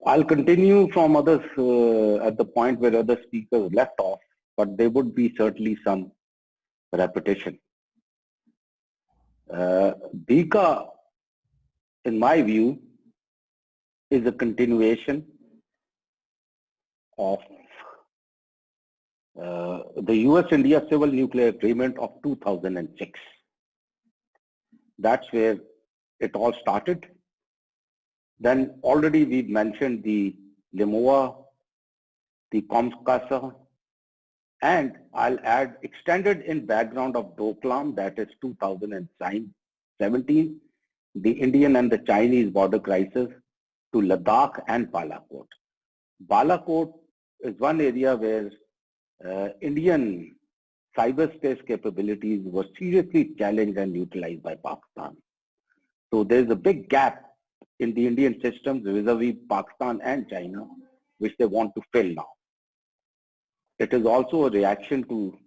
I'll continue from others at the point where other speakers left off, but there would be certainly some repetition. BECA, in my view, is a continuation of the US-India Civil Nuclear Agreement of 2006. That's where it all started. Then already we've mentioned the LIMOA, the COMSCASA, and I'll add extended in background of DOCLAM, that is 2017, the Indian and the Chinese border crisis to Ladakh and Balakot. Balakot is one area where Indian cyberspace capabilities were seriously challenged and utilized by Pakistan. So there's a big gap in the Indian systems vis-a-vis Pakistan and China, which they want to fill now. It is also a reaction to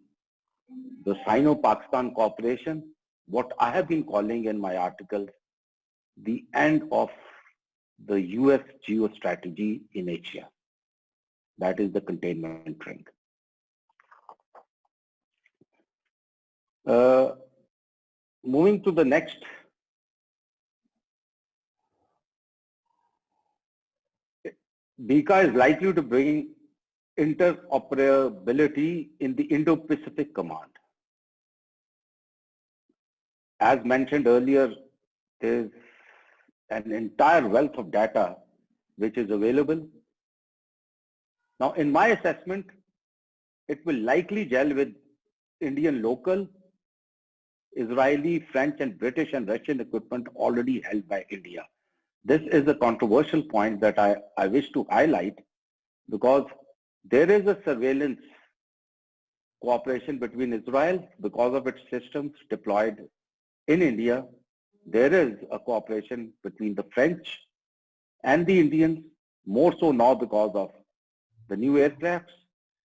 the Sino-Pakistan cooperation, what I have been calling in my articles, the end of the US geostrategy in Asia. That is the containment ring. Moving to the next. BECA is likely to bring interoperability in the Indo-Pacific Command. As mentioned earlier, there is an entire wealth of data which is available. Now, in my assessment, it will likely gel with Indian local, Israeli, French, and British and Russian equipment already held by India. This is a controversial point that I wish to highlight, because there is a surveillance cooperation between Israel because of its systems deployed in India. There is a cooperation between the French and the Indians, more so now because of the new aircrafts.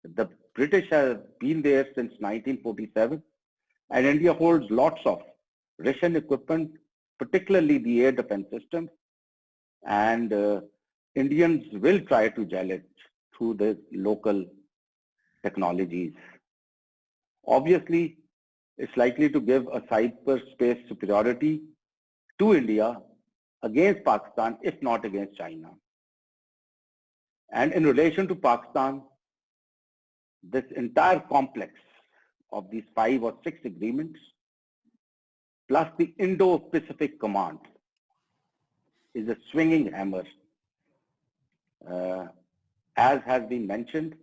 The British have been there since 1947, and India holds lots of Russian equipment, particularly the air defense systems, and Indians will try to gel it through the local technologies. Obviously, it's likely to give a cyberspace superiority to India against Pakistan, if not against China. And in relation to Pakistan, this entire complex of these 5 or 6 agreements, plus the Indo-Pacific Command, is a swinging hammer. As has been mentioned,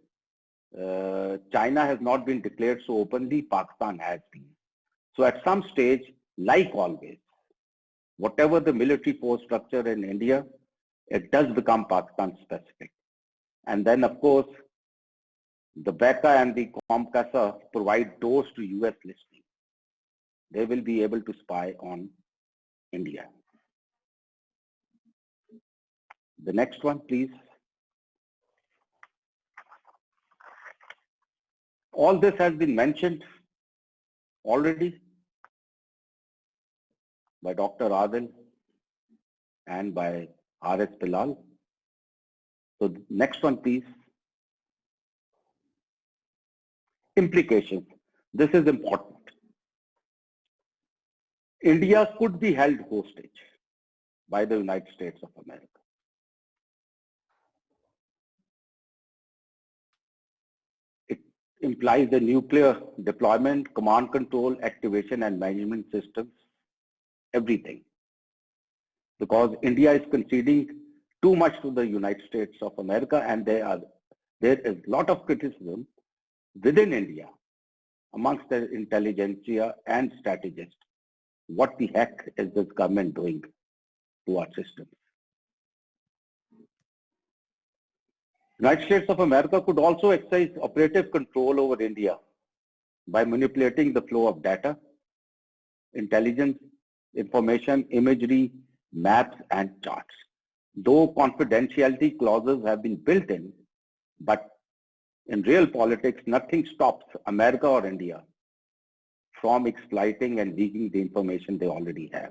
China has not been declared so openly, Pakistan has been. So at some stage, like always, whatever the military force structure in India, it does become Pakistan specific. And then of course, the BECA and the COMCASA provide doors to US listing. They will be able to spy on India. The next one, please. All this has been mentioned already by Dr. Adil and by R.S. Bilal. So the next one, please. Implications. This is important. India could be held hostage by the United States of America. It implies the nuclear deployment, command control, activation and management systems, everything. Because India is conceding too much to the United States of America, and there is a lot of criticism within India amongst the intelligentsia and strategists. What the heck is this government doing to our systems? United States of America could also exercise operative control over India by manipulating the flow of data, intelligence, information, imagery, maps, and charts. Though confidentiality clauses have been built in, but in real politics, nothing stops America or India from exploiting and leaking the information they already have.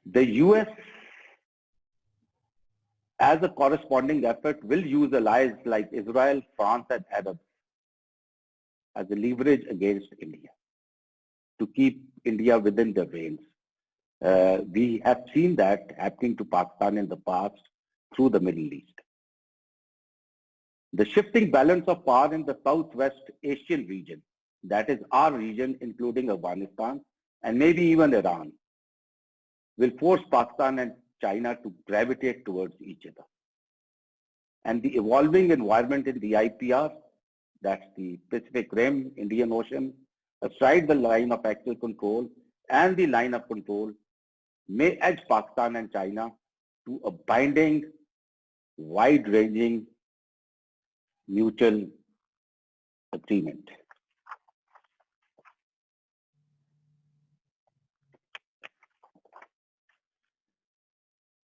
The US, as a corresponding effort, will use allies like Israel, France, and Arabs as a leverage against India to keep India within the reins. We have seen that happening to Pakistan in the past through the Middle East. The shifting balance of power in the Southwest Asian region, that is our region including Afghanistan and maybe even Iran, will force Pakistan and China to gravitate towards each other. And the evolving environment in the IPR, that's the Pacific Rim, Indian Ocean, astride the line of actual control and the line of control, may edge Pakistan and China to a binding, wide-ranging mutual agreement.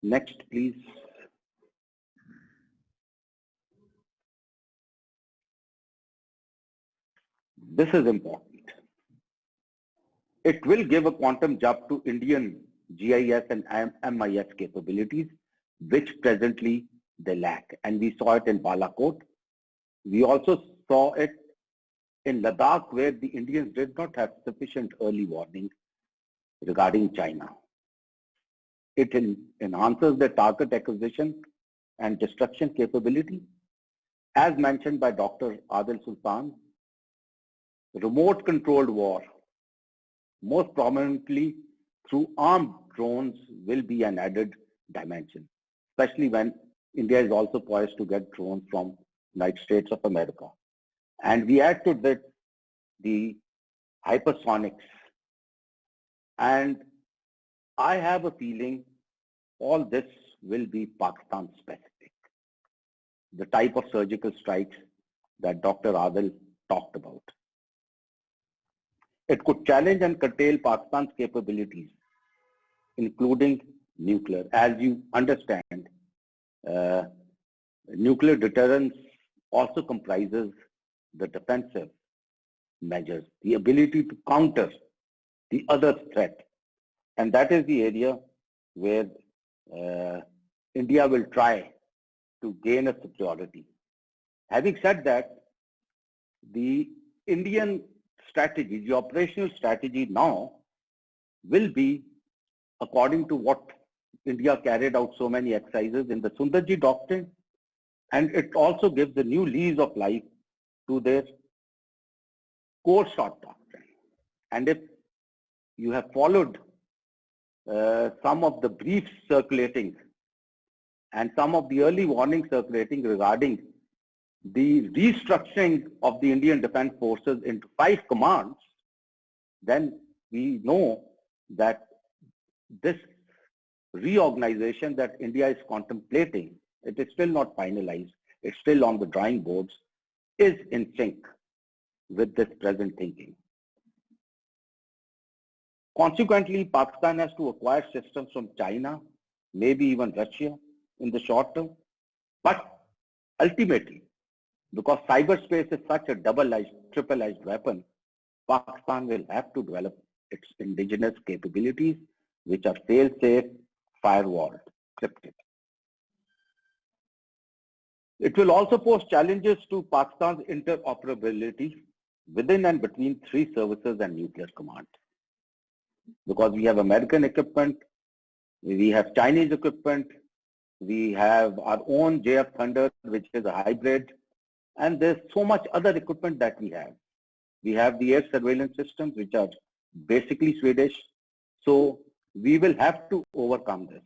Next, please. This is important. It will give a quantum jump to Indian GIS and MIS capabilities, which presently they lack. And we saw it in Balakot. We also saw it in Ladakh, where the Indians did not have sufficient early warning regarding China. It enhances the target acquisition and destruction capability. As mentioned by Dr. Arthur Sultan, remote controlled war, most prominently through armed drones, will be an added dimension, especially when India is also poised to get drones from United States of America. And we add to that the hypersonics. And I have a feeling all this will be Pakistan specific. The type of surgical strikes that Dr. Adil talked about. It could challenge and curtail Pakistan's capabilities, including nuclear. As you understand, nuclear deterrence also comprises the defensive measures, the ability to counter the other threat. And that is the area where India will try to gain a superiority. Having said that, the Indian strategy, the operational strategy now will be according to what India carried out so many exercises in the Sundarji doctrine, and it also gives a new lease of life to their core shot doctrine. And if you have followed some of the briefs circulating and some of the early warnings circulating regarding the restructuring of the Indian Defence Forces into 5 commands, then we know that this reorganization that India is contemplating, it is still not finalized, it's still on the drawing boards, is in sync with this present thinking. Consequently, Pakistan has to acquire systems from China, maybe even Russia in the short term, but ultimately, because cyberspace is such a double-edged, triple-edged weapon, Pakistan will have to develop its indigenous capabilities, which are fail-safe, firewalled, encrypted. It will also pose challenges to Pakistan's interoperability within and between 3 services and nuclear command. Because we have American equipment, we have Chinese equipment, we have our own JF Thunder, which is a hybrid, and there's so much other equipment that we have. We have the air surveillance systems, which are basically Swedish. So we will have to overcome this.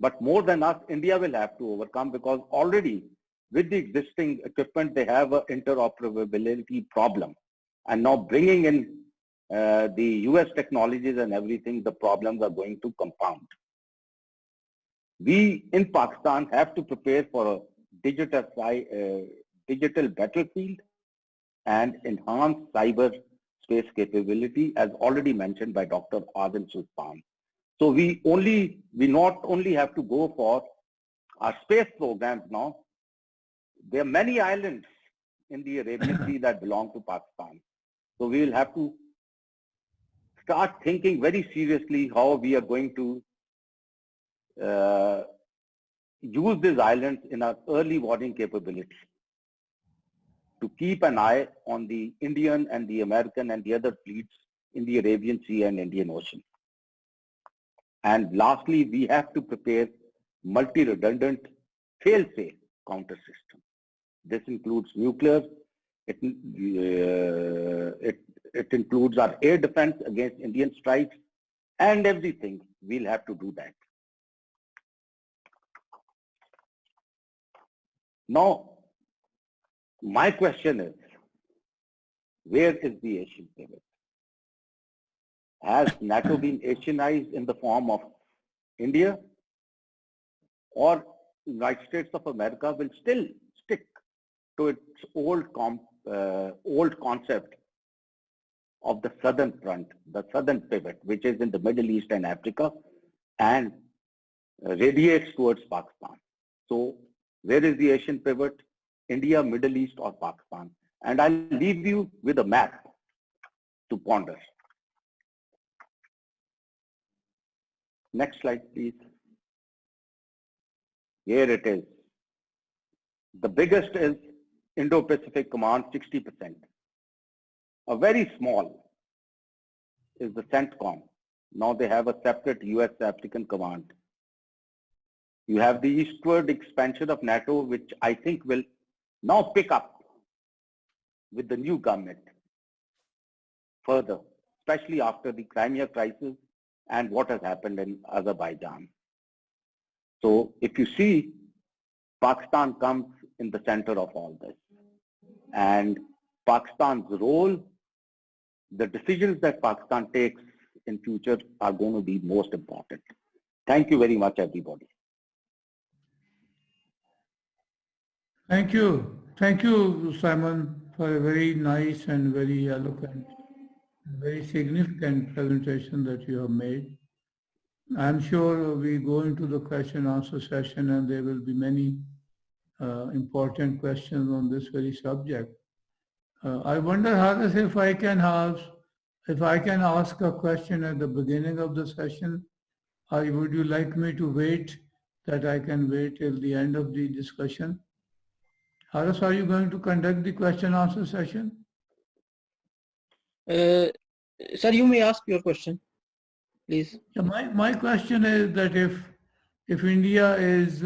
But more than us, India will have to overcome, because already with the existing equipment, they have an interoperability problem. And now bringing in the US technologies and everything, the problems are going to compound. We in Pakistan have to prepare for a digital battlefield and enhance cyber space capability, as already mentioned by Dr. Arthur Sultan. So we not only have to go for our space programs now. There are many islands in the Arabian Sea that belong to Pakistan. So we will have to start thinking very seriously how we are going to use these islands in our early warning capability to keep an eye on the Indian and the American and the other fleets in the Arabian Sea and Indian Ocean. And lastly, we have to prepare multi-redundant fail-safe counter system. This includes nuclear, it includes our air defense against Indian strikes, and everything. We'll have to do that. Now, my question is, where is the Asian pivot? Has NATO been Asianized in the form of India, or United States of America will still stick to its old concept of the southern front, the southern pivot, which is in the Middle East and Africa, and radiates towards Pakistan. So where is the Asian pivot? India, Middle East, or Pakistan? And I'll leave you with a map to ponder. Next slide, please. Here it is. The biggest is Indo-Pacific Command, 60%. A very small is the CENTCOM. Now they have a separate US African Command. You have the eastward expansion of NATO, which I think will now pick up with the new government further, especially after the Crimea crisis and what has happened in Azerbaijan. So if you see, Pakistan comes in the center of all this. And Pakistan's role, the decisions that Pakistan takes in future are going to be most important. Thank you very much, everybody. Thank you. Thank you, Simon, for a very nice and very eloquent, very significant presentation that you have made. I'm sure we go into the question and answer session and there will be many important questions on this very subject. I wonder, Haris, if I can ask a question at the beginning of the session, or would you like me to wait, that I can wait till the end of the discussion? Haris, are you going to conduct the question and answer session? Sir, you may ask your question, please. Yeah, my question is that if India is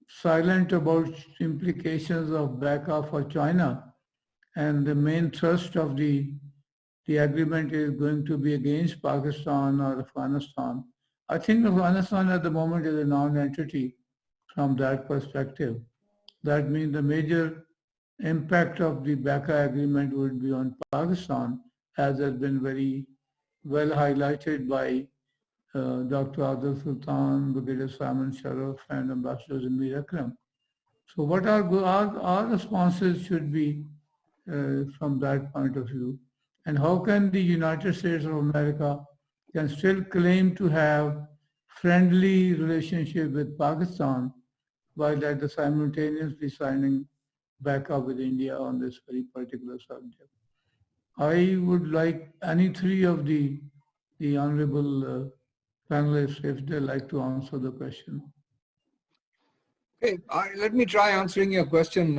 silent about implications of BECA for China, and the main thrust of the agreement is going to be against Pakistan or Afghanistan. I think Afghanistan at the moment is a non-entity from that perspective. That means the major impact of the BECA agreement would be on Pakistan, as has been very well highlighted by Dr. Arthur Sultan, Brigadier Simon Sharaf, and Ambassador Amir Akram. So what our responses should be from that point of view? And how can the United States of America can still claim to have friendly relationship with Pakistan while at the simultaneously signing BECA with India on this very particular subject? I would like any three of the honorable panelists, if they like to answer the question. Okay, let me try answering your question.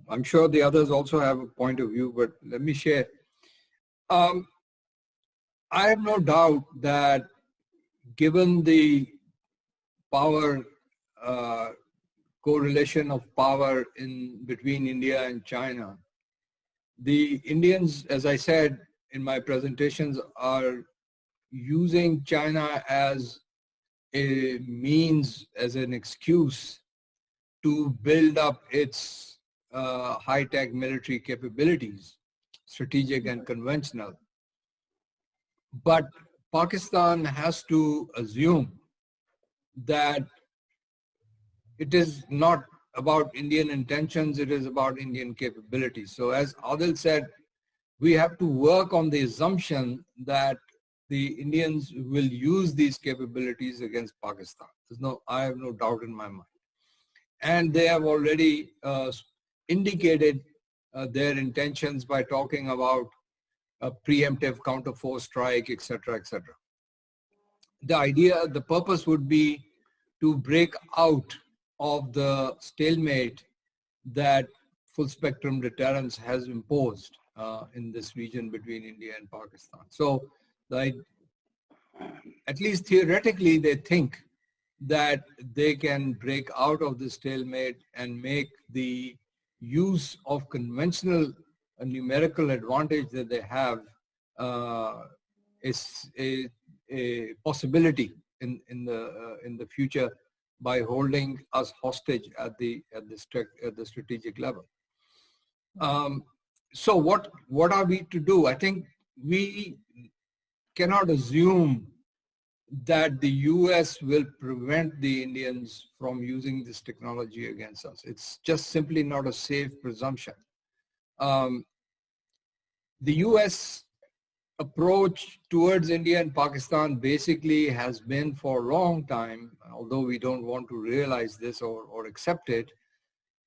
I'm sure the others also have a point of view, but let me share. I have no doubt that given the power correlation of power between India and China, the Indians, as I said in my presentations, are using China as a means, as an excuse to build up its high-tech military capabilities, strategic and conventional. But Pakistan has to assume that it is not about Indian intentions, it is about Indian capabilities. So as Adil said, we have to work on the assumption that the Indians will use these capabilities against Pakistan. I have no doubt in my mind. And they have already indicated their intentions by talking about a preemptive counterforce strike, etc., etc. The purpose would be to break out of the stalemate that full spectrum deterrence has imposed in this region between India and Pakistan. So at least theoretically, they think that they can break out of the stalemate and make the use of conventional numerical advantage that they have is a possibility in the future by holding us hostage at the strategic level. So what are we to do? I think we cannot assume that the US will prevent the Indians from using this technology against us. It's just simply not a safe presumption. The US approach towards India and Pakistan basically has been for a long time, although we don't want to realize this or accept it,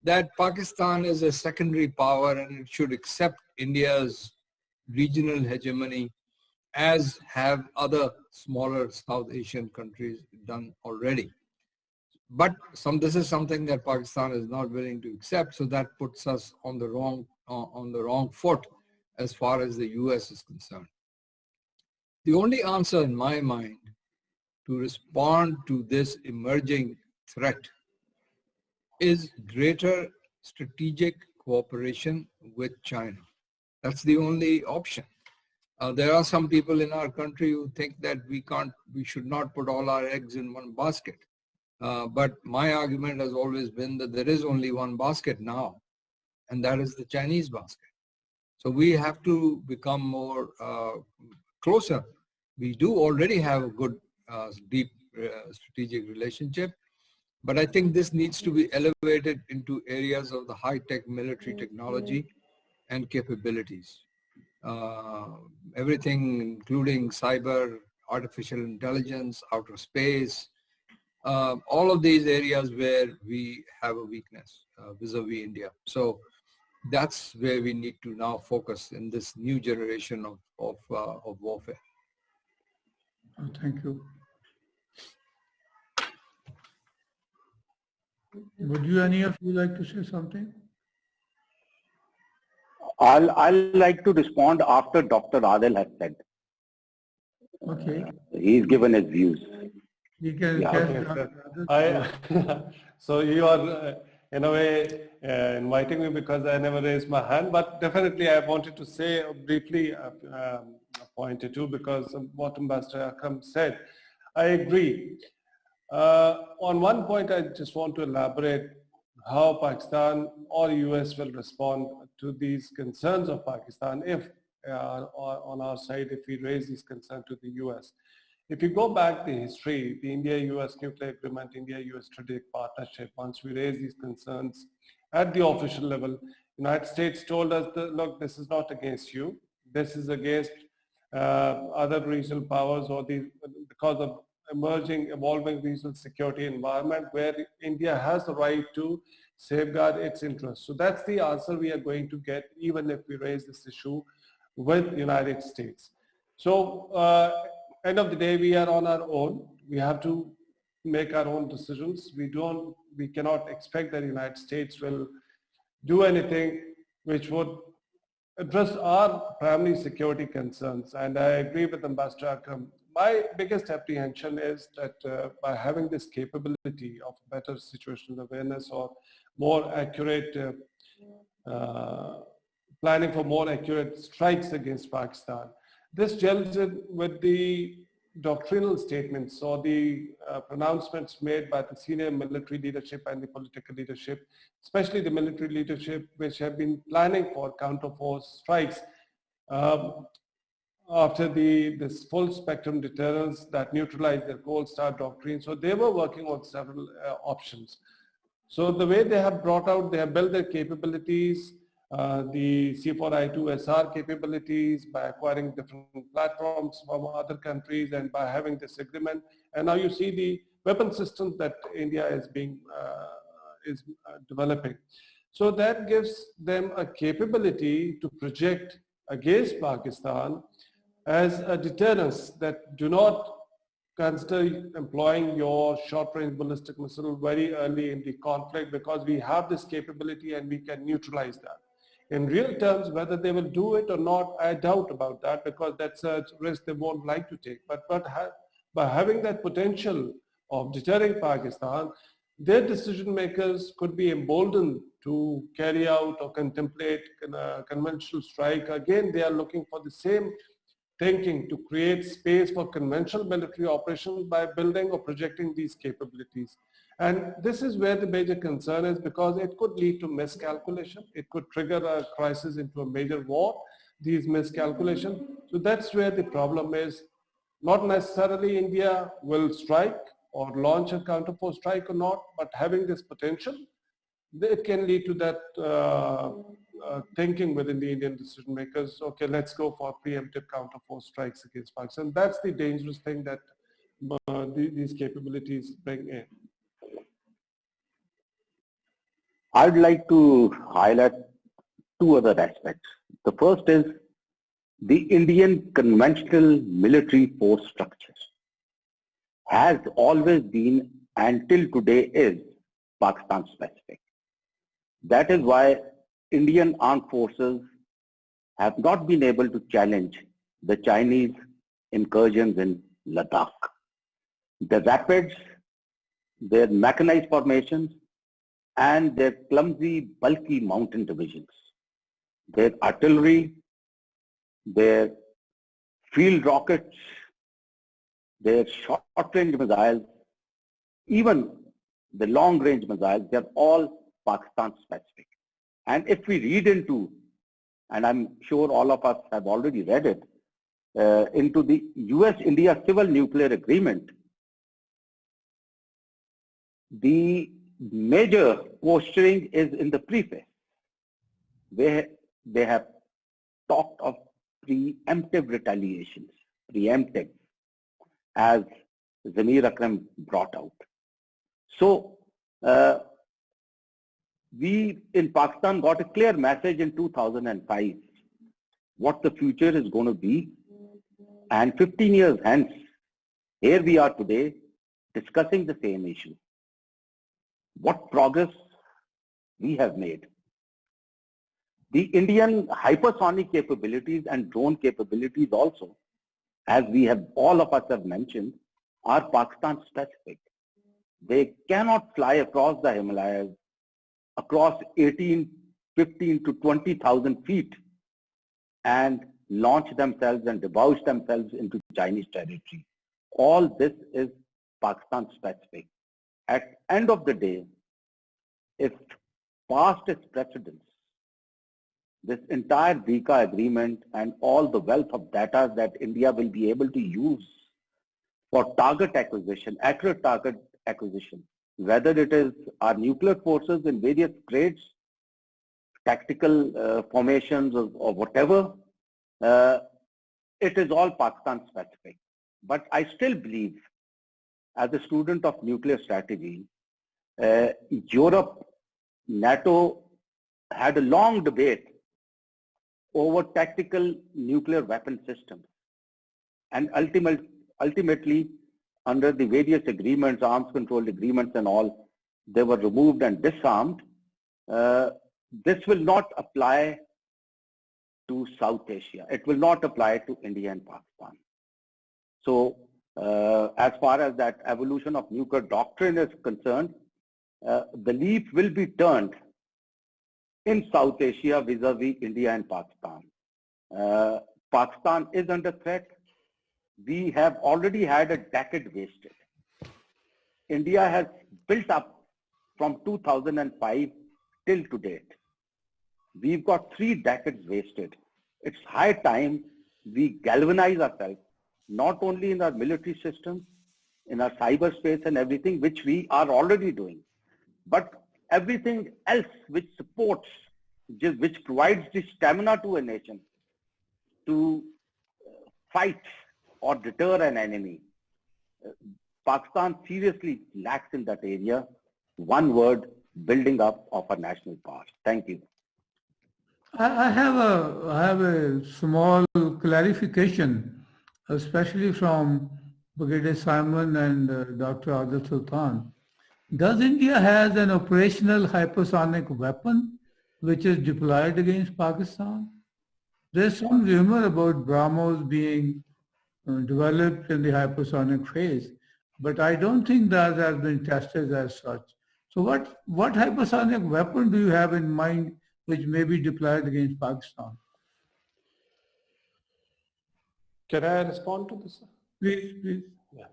that Pakistan is a secondary power and it should accept India's regional hegemony, as have other smaller South Asian countries done already. But this is something that Pakistan is not willing to accept, so that puts us on the wrong foot as far as the US is concerned. The only answer in my mind to respond to this emerging threat is greater strategic cooperation with China. That's the only option. There are some people in our country who think that we should not put all our eggs in one basket. But my argument has always been that there is only one basket now, and that is the Chinese basket. So we have to become more closer. We do already have a good, deep strategic relationship, but I think this needs to be elevated into areas of the high-tech military technology and capabilities. Everything including cyber, artificial intelligence, outer space, all of these areas where we have a weakness vis-a-vis India. So that's where we need to now focus in this new generation of warfare. Oh, thank you. Would you, any of you, like to say something? I'll like to respond after Dr. Adil has said. Okay. He's given his views. You can Yeah, okay, so you are in a way inviting me because I never raised my hand, but definitely I wanted to say briefly a point or two, because of what Ambassador Akram said. I agree. On one point, I just want to elaborate how Pakistan or US will respond to these concerns of Pakistan if, on our side, if we raise these concerns to the US. If you go back the history, the India-US nuclear agreement, India-US strategic partnership, once we raise these concerns at the official level, United States told us that, look, this is not against you. This is against other regional powers, or because of evolving regional security environment where India has the right to safeguard its interests. So that's the answer we are going to get even if we raise this issue with the United States. So end of the day, we are on our own. We have to make our own decisions. We cannot expect that the United States will do anything which would address our primary security concerns. And I agree with Ambassador Akram. My biggest apprehension is that by having this capability of better situational awareness or more accurate planning for more accurate strikes against Pakistan, this gels in with the doctrinal statements or the pronouncements made by the senior military leadership and the political leadership, especially the military leadership, which have been planning for counter-force strikes after this full spectrum deterrence that neutralized their gold star doctrine. So they were working on several options. So the way they have brought out, they have built their capabilities, the C4I2SR capabilities by acquiring different platforms from other countries and by having this agreement. And now you see the weapon systems that India is developing. So that gives them a capability to project against Pakistan as a deterrence that do not consider employing your short-range ballistic missile very early in the conflict, because we have this capability and we can neutralize that. In real terms, whether they will do it or not, I doubt about that, because that's a risk they won't like to take. But by having that potential of deterring Pakistan, their decision makers could be emboldened to carry out or contemplate conventional strike. Again, they are looking for the same thinking to create space for conventional military operations by building or projecting these capabilities. And this is where the major concern is, because it could lead to miscalculation. It could trigger a crisis into a major war, these miscalculations. So that's where the problem is. Not necessarily India will strike or launch a counter-force strike or not, but having this potential, it can lead to that thinking within the Indian decision makers. Okay, let's go for preemptive counter-force strikes against Pakistan. That's the dangerous thing that these capabilities bring in. I'd like to highlight two other aspects. The first is the Indian conventional military force structure has always been, and till today is, Pakistan specific. That is why Indian armed forces have not been able to challenge the Chinese incursions in Ladakh. The rapids, their mechanized formations, and their clumsy, bulky mountain divisions, their artillery, their field rockets, their short-range missiles, even the long-range missiles, they're all Pakistan specific. And if we read into and I'm sure all of us have already read it, into the US-India Civil Nuclear Agreement, the major posturing is in the preface, where they have talked of preemptive retaliations, preemptive, as Amir Akram brought out. So, we in Pakistan got a clear message in 2005 what the future is going to be, and 15 years hence, here we are today discussing the same issue. What progress we have made. The Indian hypersonic capabilities and drone capabilities also, as we have, all of us have mentioned, are Pakistan specific. They cannot fly across the Himalayas, across 15 to 20,000 feet and launch themselves and debauch themselves into Chinese territory. All this is Pakistan specific. At end of the day, if past its precedents, this entire BECA agreement and all the wealth of data that India will be able to use for target acquisition, accurate target acquisition, whether it is our nuclear forces in various grades, tactical formations or whatever, it is all Pakistan specific. But I still believe, as a student of nuclear strategy, Europe, NATO had a long debate over tactical nuclear weapon systems. And ultimately, under the various agreements, arms control agreements and all, they were removed and disarmed. This will not apply to South Asia. It will not apply to India and Pakistan. So as far as that evolution of nuclear doctrine is concerned, the leaf will be turned in South Asia vis-a-vis India and Pakistan. Pakistan is under threat. We have already had a decade wasted. India has built up from 2005 till to date. We've got 3 decades wasted. It's high time we galvanize ourselves, not only in our military systems, in our cyberspace and everything, which we are already doing, but everything else which supports, which provides the stamina to a nation to fight or deter an enemy. Pakistan seriously lacks in that area. One word, building up of a national power. Thank you. I have a small clarification, especially from Brigadier Simon and Dr. Arthur Sultan. Does India has an operational hypersonic weapon which is deployed against Pakistan? There's some rumor about BrahMos being developed in the hypersonic phase, but I don't think that has been tested as such. So what hypersonic weapon do you have in mind which may be deployed against Pakistan? Can I respond to this? Please, please. Yeah.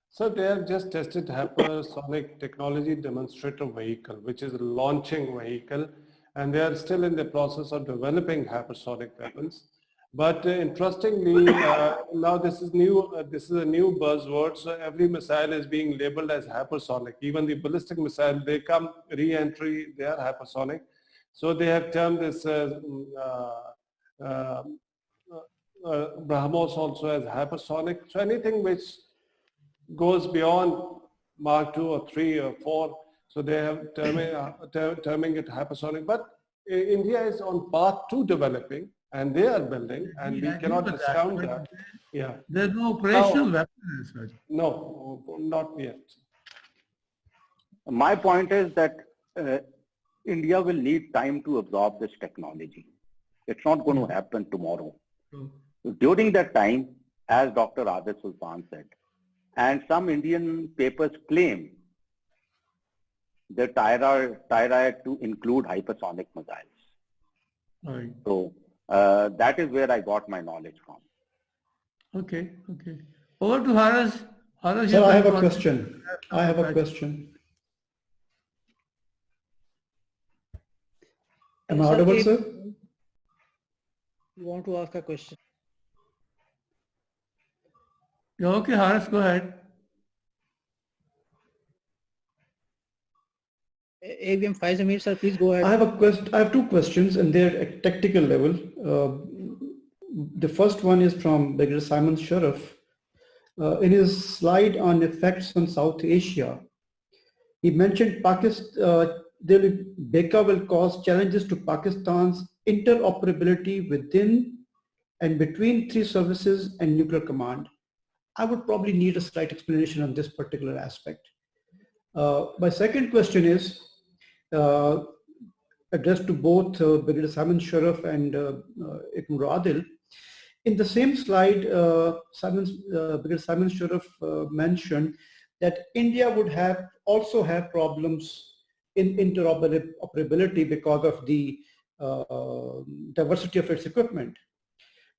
So they have just tested hypersonic technology demonstrator vehicle, which is a launching vehicle, and they are still in the process of developing hypersonic weapons. But interestingly, now this is new. This is a new buzzword. So every missile is being labeled as hypersonic. Even the ballistic missile, they come re-entry, they are hypersonic. So they have termed this BrahMos also as hypersonic. So anything which goes beyond Mark 2 or 3 or 4, so they have terming it hypersonic. But India is on path to developing, and they are building, and we cannot discount that. Yeah. There's no operational weapon as such. No, not yet. My point is that India will need time to absorb this technology. It's not going to happen tomorrow. During that time, as Dr. Arthur Sultan said, and some Indian papers claim the Tyra to include hypersonic missiles. Right. So that is where I got my knowledge from. Okay, okay. Over to Haras. Haras, Sir, I have a question. I have a question. Am I audible, sir? You want to ask a question? Yeah, okay, Haris, go ahead. AVM Zamir, sir, please go ahead. I have two questions, and they're at tactical level. The first one is from Brigadier Simon Sharaf. In his slide on effects on South Asia, he mentioned BECA will cause challenges to Pakistan's interoperability within and between three services and nuclear command. I would probably need a slight explanation on this particular aspect. My second question is addressed to both Brigadier Simon Sharaf and Adil. In the same slide, Brigadier Simon Sharaf mentioned that India would also have problems in interoperability because of the diversity of its equipment.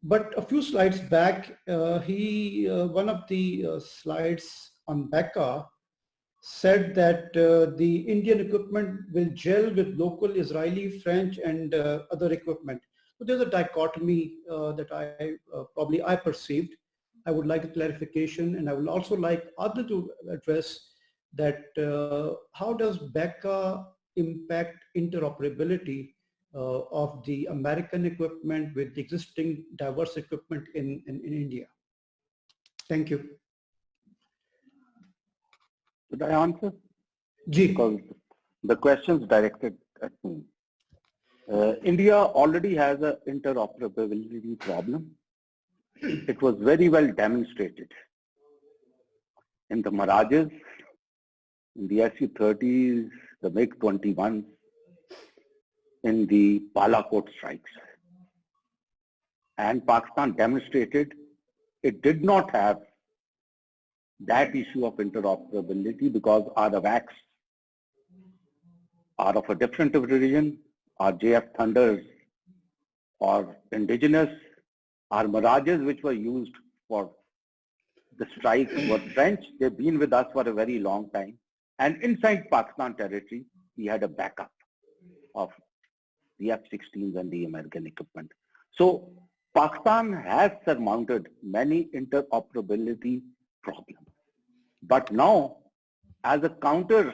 But a few slides back, one of the slides on BECA said that the Indian equipment will gel with local Israeli, French, and other equipment. So there's a dichotomy that I perceived. I would like a clarification, and I would also like Adil to address that how does BECA impact interoperability of the American equipment with the existing diverse equipment in India? Thank you. Should I answer? Ji. Because the question's directed at me. India already has an interoperability problem. It was very well demonstrated in the Mirages, in the Su-30s, the MiG-21s, in the Balakot strikes. And Pakistan demonstrated it did not have that issue of interoperability because our AWACS are of a different region, our JF Thunders are indigenous, our Mirages which were used for the strikes were French. They've been with us for a very long time. And inside Pakistan territory, we had a backup of the F-16s and the American equipment. So Pakistan has surmounted many interoperability problems. But now, as a counter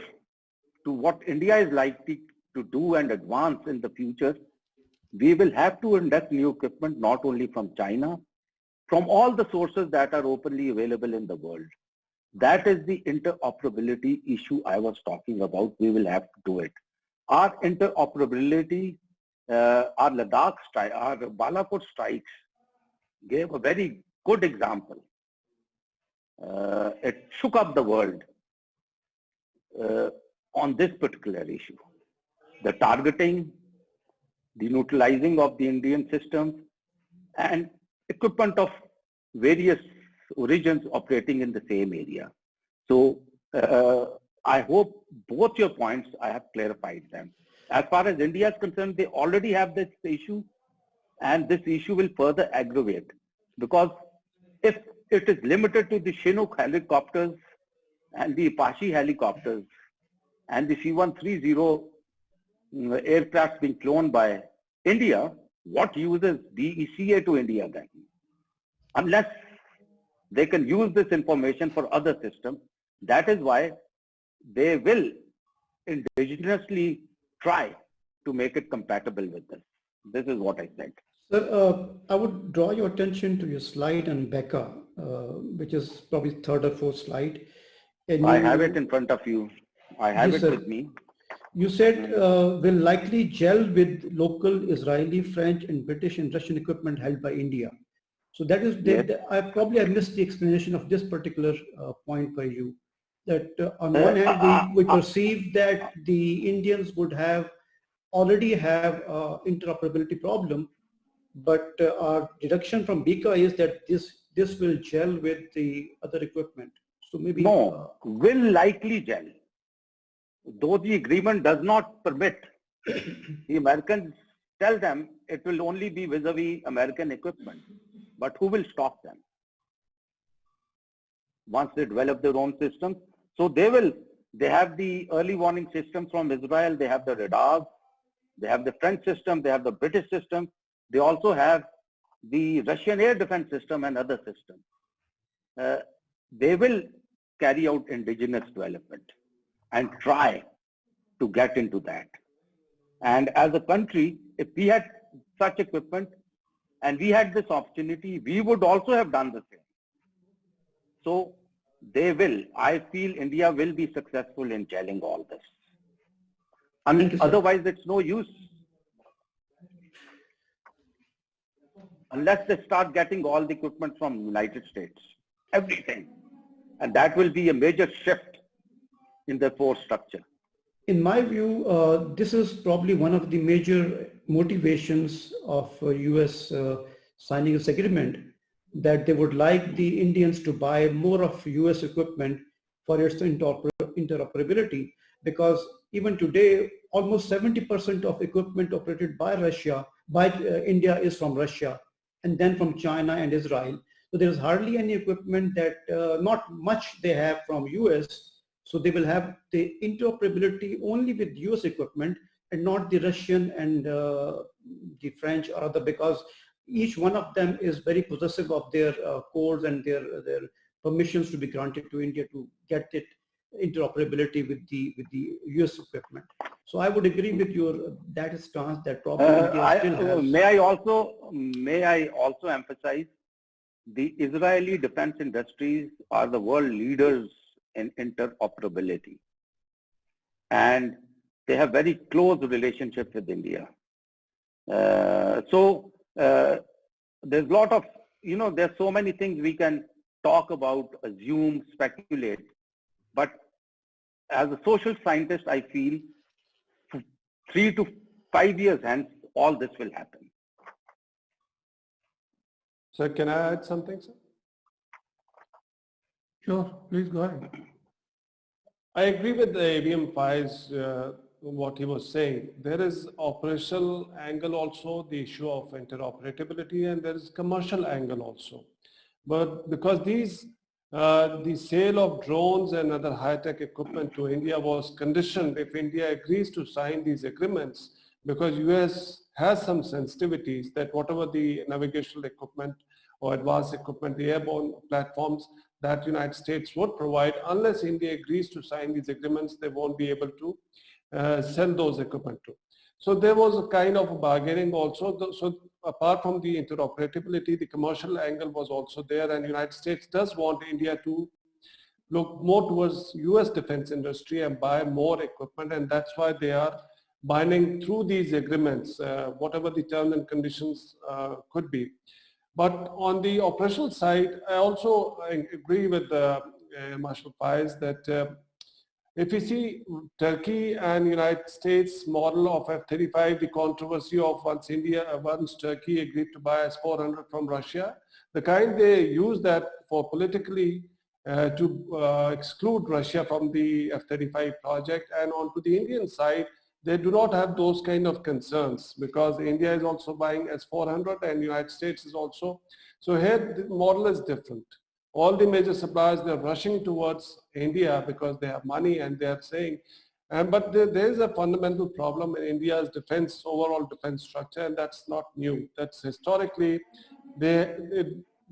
to what India is likely to do and advance in the future, we will have to induct new equipment not only from China, from all the sources that are openly available in the world. That is the interoperability issue I was talking about. We will have to do it. Our interoperability, our Ladakh strike, our Balakot strikes gave a very good example. It shook up the world on this particular issue. The targeting, the neutralizing of the Indian systems, and equipment of various origins operating in the same area. So I hope both your points, I have clarified them. As far as India is concerned, they already have this issue, and this issue will further aggravate, because if it is limited to the Chinook helicopters and the Apache helicopters and the C-130 aircraft being flown by India, what use is BECA to India then? Unless they can use this information for other systems. That is why they will indigenously try to make it compatible with this. This is what I said. Sir, I would draw your attention to your slide on BECA, which is probably third or fourth slide. And I have it in front of you. I have yes, it sir. with me. You said will likely gel with local Israeli, French, and British and Russian equipment held by India. So that is, Yes. I missed the explanation of this particular point by you. That on one hand, we perceive that the Indians would already have interoperability problem, but our deduction from BECA is that this will gel with the other equipment. So maybe no, will likely gel. Though the agreement does not permit, the Americans tell them it will only be vis-a-vis American equipment. But who will stop them once they develop their own systems? So they have the early warning systems from Israel, they have the radars, they have the French system, they have the British system. They also have the Russian air defense system and other systems, they will carry out indigenous development and try to get into that. And as a country, if we had such equipment and we had this opportunity, we would also have done the same. So they will, I feel India will be successful in gelling all this. Otherwise, it's no use. Unless they start getting all the equipment from United States, everything. And that will be a major shift in the force structure. In my view, this is probably one of the major motivations of US signing this agreement, that they would like the Indians to buy more of US equipment for its interoperability, because even today, almost 70% of equipment operated by India is from Russia, and then from China and Israel. So there's hardly any equipment that, not much they have from US. So they will have the interoperability only with US equipment and not the Russian and the French or other, because each one of them is very possessive of their codes and their permissions to be granted to India to get it interoperability with the US equipment. So I would agree with your that stance that probably India still has. May I also emphasize, the Israeli defense industries are the world leaders in interoperability, and they have very close relationship with India. So there's a lot of, there's so many things we can talk about, assume, speculate, but as a social scientist, I feel 3 to 5 years hence, all this will happen. Sir, can I add something, sir? Sure, please go ahead. I agree with the ABM Pai's what he was saying. There is operational angle also, the issue of interoperability, and there is commercial angle also. But because the sale of drones and other high-tech equipment to India was conditioned if India agrees to sign these agreements, because US has some sensitivities that whatever the navigational equipment or advanced equipment, the airborne platforms that United States would provide, unless India agrees to sign these agreements, they won't be able to sell those equipment to. So there was a kind of bargaining also. So apart from the interoperability, the commercial angle was also there, and United States does want India to look more towards US defense industry and buy more equipment, and that's why they are binding through these agreements, whatever the terms and conditions could be. But on the operational side, I also agree with Marshal Pais that if you see Turkey and United States model of F-35, the controversy of once Turkey agreed to buy S-400 from Russia, the kind they use that for politically to exclude Russia from the F-35 project, and onto the Indian side, they do not have those kind of concerns because India is also buying S-400 and United States is also. So here the model is different. All the major suppliers, they're rushing towards India because they have money and they're saying, but there is a fundamental problem in India's defense, overall defense structure, and that's not new. That's historically, they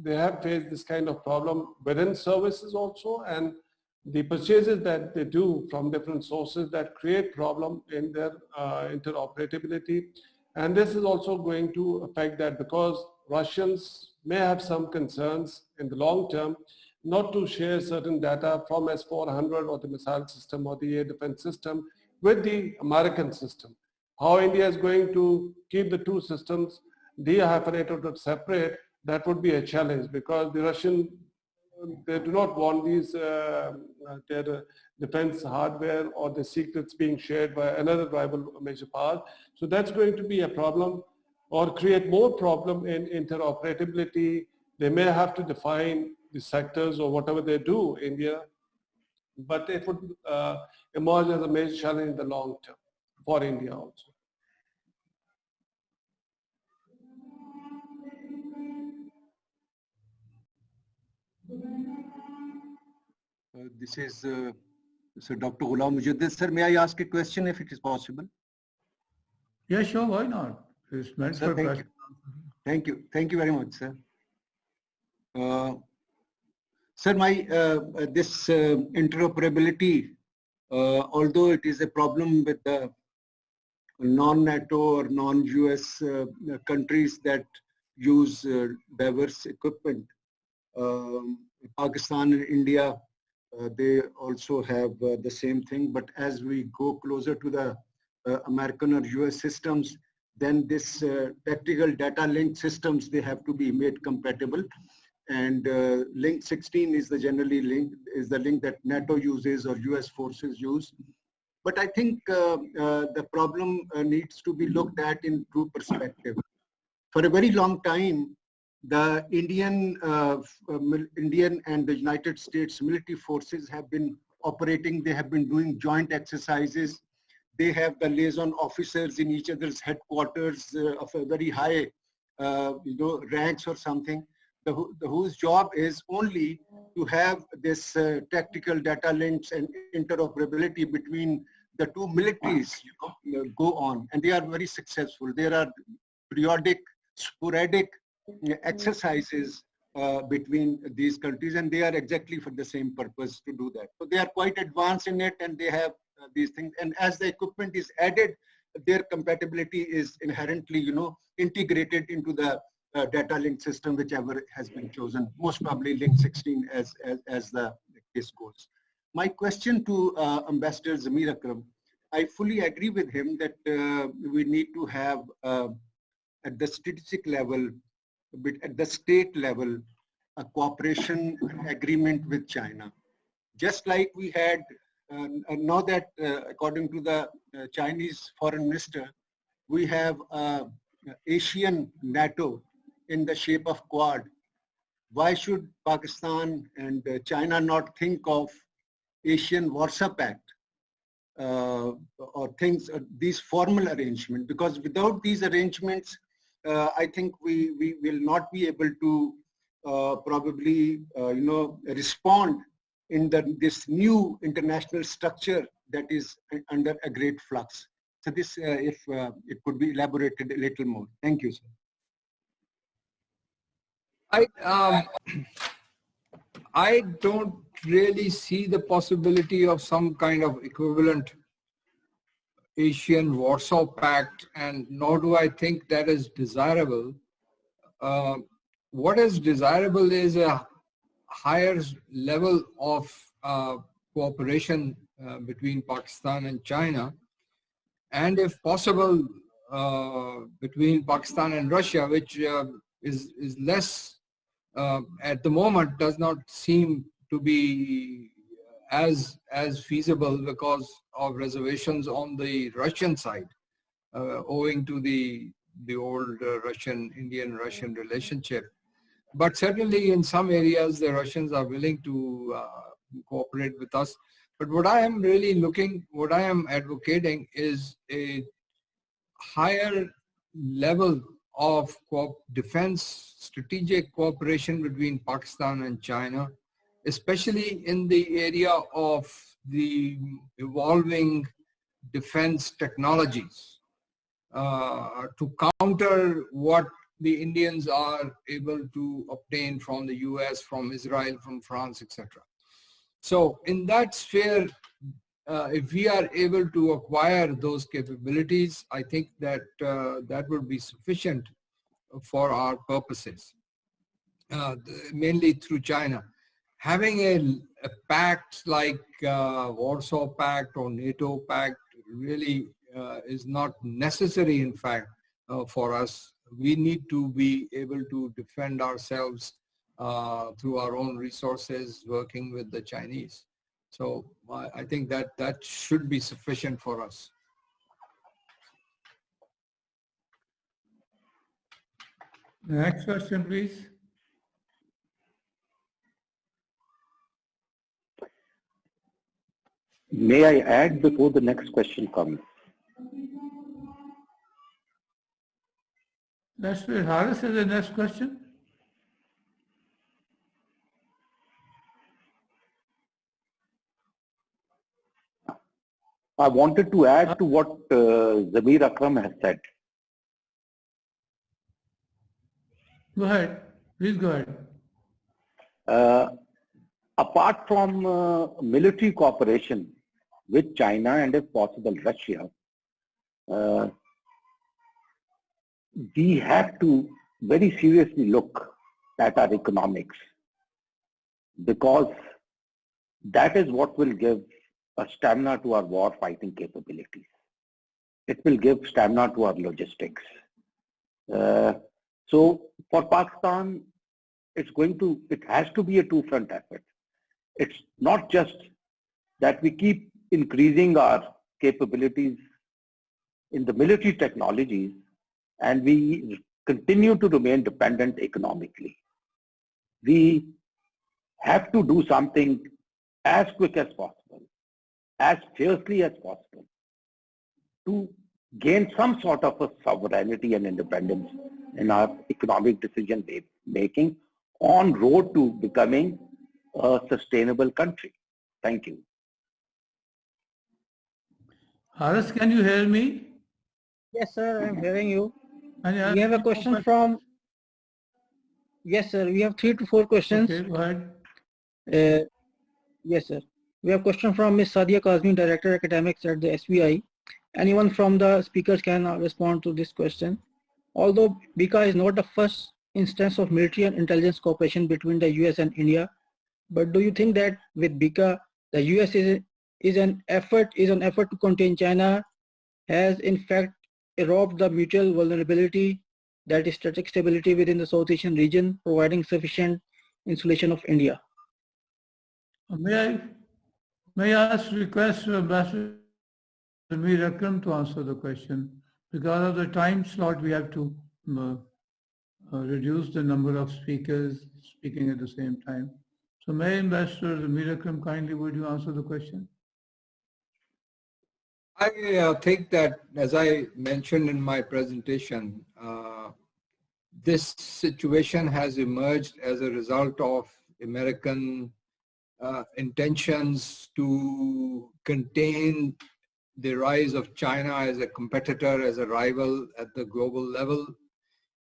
have faced this kind of problem within services also, and the purchases that they do from different sources that create problem in their interoperability. And this is also going to affect that because Russians may have some concerns in the long term not to share certain data from S-400 or the missile system or the air defense system with the American system. How India is going to keep the two systems dehyphenated separate, that would be a challenge because the Russian, they do not want these their defense hardware or the secrets being shared by another rival major power. So that's going to be a problem or create more problem in interoperability. They may have to define the sectors or whatever they do, India, but it would emerge as a major challenge in the long term for India also. This is Sir Dr. Ghulam Mujaddid. Sir, may I ask a question if it is possible? Yeah, sure, why not? It's meant Sir, for thank you. Thank you. Thank you very much, sir. Sir, this interoperability, although it is a problem with the non-NATO or non-US countries that use diverse equipment, Pakistan and India, they also have the same thing. But as we go closer to the American or US systems, then this tactical data link systems, they have to be made compatible. And link 16 is the link that NATO uses or US forces use. But I think the problem needs to be looked at in true perspective. For a very long time, the Indian and the United States military forces have been operating. They have been doing joint exercises. They have the liaison officers in each other's headquarters of a very high, ranks or something. Whose job is only to have this tactical data links and interoperability between the two militaries go on, and they are very successful. There are periodic, sporadic exercises between these countries, and they are exactly for the same purpose to do that. So they are quite advanced in it, and they have these things. And as the equipment is added, their compatibility is inherently, integrated into the data link system, whichever has been chosen, most probably link 16 as the case goes. My question to Ambassador Amir Akram, I fully agree with him that we need to have at the strategic level, at the state level, a cooperation agreement with China. Just like we had, now that according to the Chinese foreign minister, we have Asian NATO in the shape of Quad. Why should Pakistan and China not think of Asian Warsaw Pact or things, these formal arrangements? Because without these arrangements, I think we will not be able to probably, respond in this new international structure that is under a great flux. So this, if it could be elaborated a little more. Thank you, sir. I don't really see the possibility of some kind of equivalent Asian Warsaw Pact, and nor do I think that is desirable. What is desirable is a higher level of cooperation between Pakistan and China, and if possible, between Pakistan and Russia, which is less at the moment, does not seem to be as feasible because of reservations on the Russian side, owing to the old Indian-Russian relationship. But certainly in some areas, the Russians are willing to cooperate with us. But what I am advocating is a higher level of defense strategic cooperation between Pakistan and China, especially in the area of the evolving defense technologies to counter what the Indians are able to obtain from the US, from Israel, from France, etc. So in that sphere, if we are able to acquire those capabilities, I think that that would be sufficient for our purposes, mainly through China. Having a pact like Warsaw Pact or NATO Pact really is not necessary, in fact, for us. We need to be able to defend ourselves through our own resources, working with the Chinese. So I think that should be sufficient for us. Next question, please. May I add before the next question comes? That's where Haris has the next question. I wanted to add to what Zamir Akram has said. Go ahead. Please go ahead. Apart from military cooperation with China and if possible Russia, we have to very seriously look at our economics, because that is what will give a stamina to our war fighting capabilities. It will give stamina to our logistics. So for Pakistan, it has to be a two-front effort. It's not just that we keep increasing our capabilities in the military technologies and we continue to remain dependent economically. We have to do something as quick as possible, as fiercely as possible, to gain some sort of a sovereignty and independence in our economic decision making on road to becoming a sustainable country. Thank you. Haris, can you hear me? Yes, sir, I'm hearing you. And We have a question from, yes, sir, we have 3 to 4 questions. Okay, go ahead. Yes, sir. We have a question from Ms. Sadia Kazmi, Director Academics at the SVI. Anyone from the speakers can respond to this question. Although BECA is not the first instance of military and intelligence cooperation between the US and India, but do you think that with BECA, the US is an effort to contain China, has in fact eroded the mutual vulnerability, that is strategic stability within the South Asian region, providing sufficient insulation of India? May I request Ambassador Amir Akram to answer the question? Because of the time slot, we have to reduce the number of speakers speaking at the same time. So may Ambassador Amir Akram, kindly would you answer the question? I think that, as I mentioned in my presentation, this situation has emerged as a result of American intentions to contain the rise of China as a competitor, as a rival at the global level.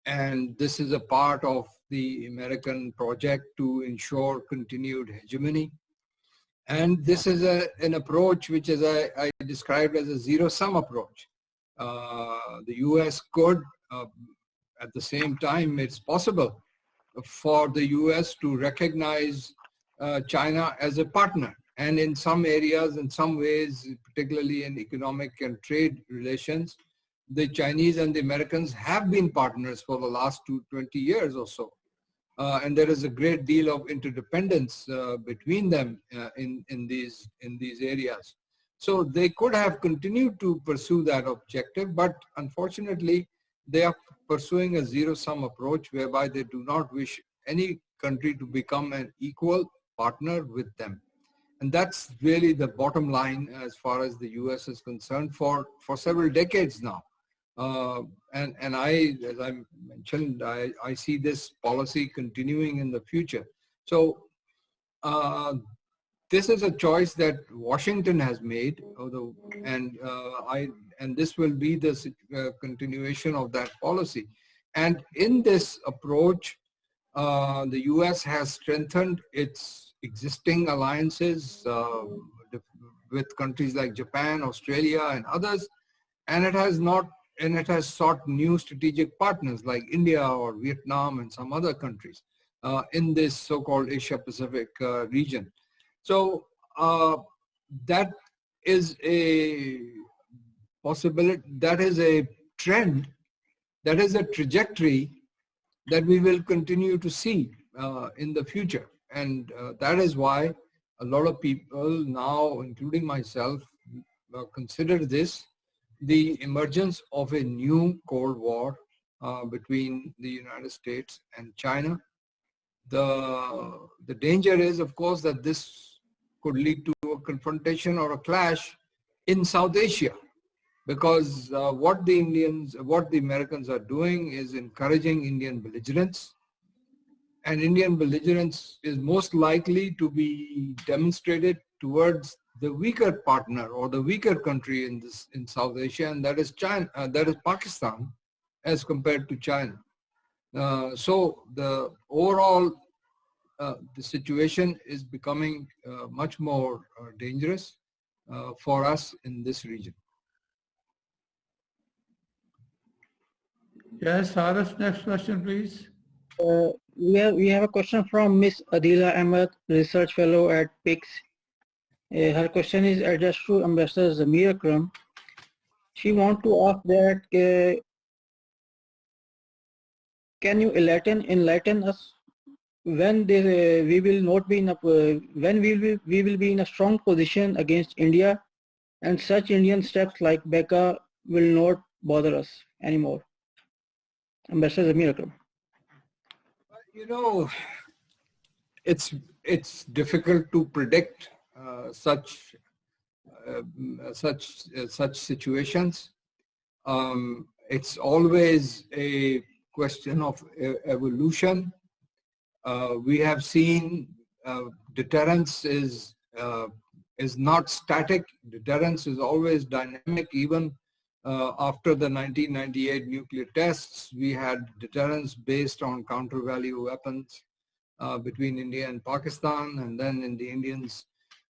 And this is a part of the American project to ensure continued hegemony. And this is an approach which is I described as a zero-sum approach. The US could, at the same time, it's possible for the US to recognize China as a partner. And in some areas, in some ways, particularly in economic and trade relations, the Chinese and the Americans have been partners for the last 20 years or so. And there is a great deal of interdependence between them in these areas. So they could have continued to pursue that objective, but unfortunately, they are pursuing a zero-sum approach whereby they do not wish any country to become an equal partner with them. And that's really the bottom line as far as the US is concerned for several decades now. And I, as I mentioned, I see this policy continuing in the future. So this is a choice that Washington has made, although, and this will be the continuation of that policy. And in this approach, the US has strengthened its existing alliances with countries like Japan, Australia, and others, and it has sought new strategic partners like India or Vietnam and some other countries in this so-called Asia-Pacific region. So that is a possibility, that is a trend, that is a trajectory that we will continue to see in the future. And that is why a lot of people now, including myself, consider this the emergence of a new Cold War between the United States and China. The danger is, of course, that this could lead to a confrontation or a clash in South Asia, because what the Americans are doing is encouraging Indian belligerence. And Indian belligerence is most likely to be demonstrated towards the weaker partner or the weaker country in South Asia, and that is China, that is Pakistan, as compared to China. So the overall the situation is becoming much more dangerous for us in this region. Yes, Harris, next question, please. We have a question from Miss Adila Ahmed, research fellow at PICS. Her question is addressed to Ambassador Amir Akram. She wants to ask that can you enlighten us when we will not be in a when we will be in a strong position against India, and such Indian steps like BECA will not bother us anymore. Ambassador Amir Akram. You know, it's difficult to predict such situations. It's always a question of evolution. We have seen deterrence is not static. Deterrence is always dynamic. Even after the 1998 nuclear tests, we had deterrence based on counter-value weapons between India and Pakistan, and then the Indians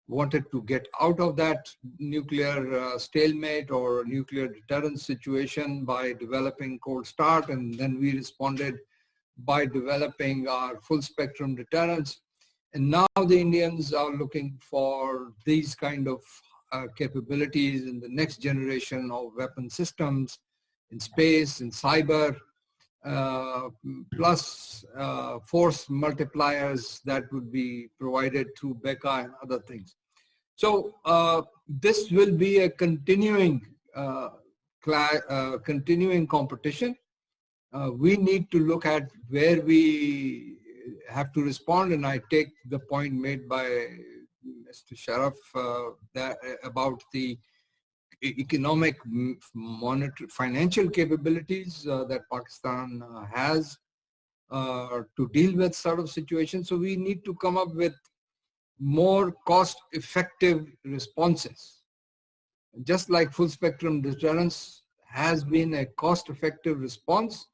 wanted to get out of that nuclear stalemate or nuclear deterrence situation by developing Cold Start, and then we responded by developing our full spectrum deterrence. And now the Indians are looking for these kind of capabilities in the next generation of weapon systems in space, in cyber, plus force multipliers that would be provided through BECA and other things. So this will be a continuing competition. We need to look at where we have to respond, and I take the point made by Mr. Sharaf about the economic, monetary, financial capabilities that Pakistan has to deal with sort of situations. So we need to come up with more cost-effective responses. Just like full spectrum deterrence has been a cost-effective response,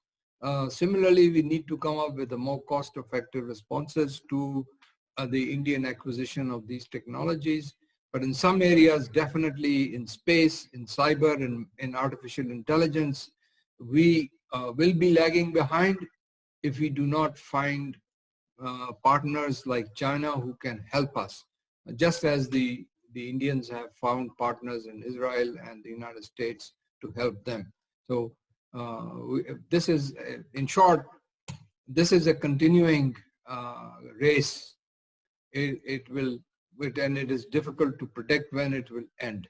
similarly we need to come up with a more cost-effective responses to the Indian acquisition of these technologies. But in some areas, definitely in space, in cyber, in artificial intelligence, we will be lagging behind if we do not find partners like China who can help us, just as the Indians have found partners in Israel and the United States to help them. So this is, in short, this is a continuing race. And it is difficult to predict when it will end.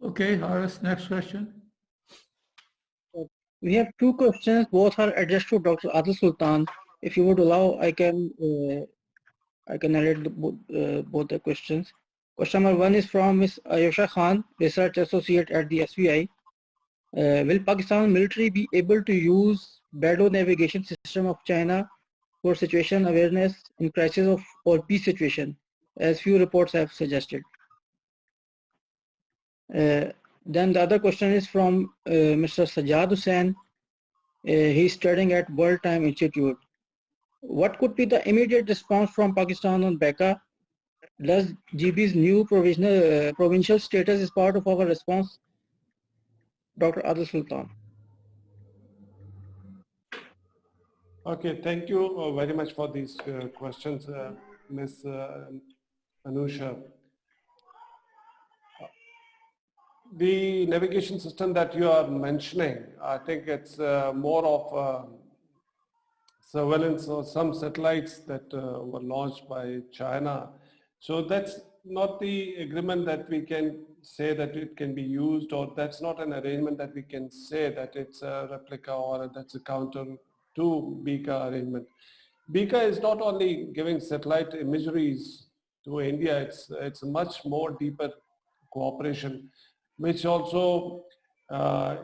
Okay, Harris, next question. We have two questions. Both are addressed to Dr. Arthur Sultan. If you would allow, I can narrate both the questions. Question number one is from Ms. Ayosha Khan, Research Associate at the SVI. Will Pakistan military be able to use BEDO navigation system of China for situation awareness in crisis or peace situation, as few reports have suggested? Then the other question is from Mr. Sajjad Hussain. He's studying at World Time Institute. What could be the immediate response from Pakistan on BECA? Does GB's new provincial status is part of our response? Dr. Adil Sultan. Okay, thank you very much for these questions, Ms. Anusha. The navigation system that you are mentioning, I think it's more of surveillance or some satellites that were launched by China. So that's not the agreement that we can say that it can be used, or that's not an arrangement that we can say that it's a replica or that's a counter to BECA arrangement. BECA is not only giving satellite imageries to India, it's a much more deeper cooperation, which also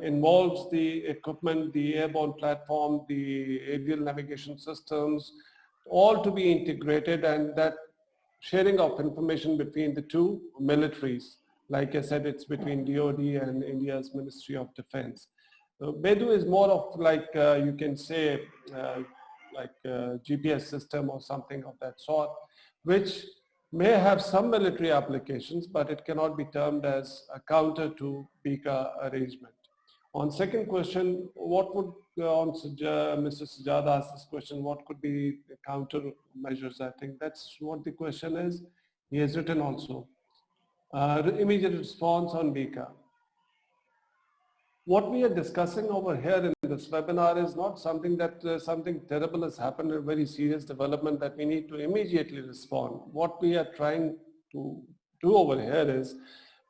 involves the equipment, the airborne platform, the aerial navigation systems, all to be integrated, and that sharing of information between the two militaries. Like I said, it's between DOD and India's Ministry of Defense. Bedu is more of like, you can say, like a GPS system or something of that sort, which may have some military applications, but it cannot be termed as a counter to BECA arrangement. On second question, what would, Mr. Sajjad asked this question, what could be the counter measures? I think that's what the question is. He has written also. Immediate response on BECA. What we are discussing over here in this webinar is not something that something terrible has happened, a very serious development that we need to immediately respond. What we are trying to do over here is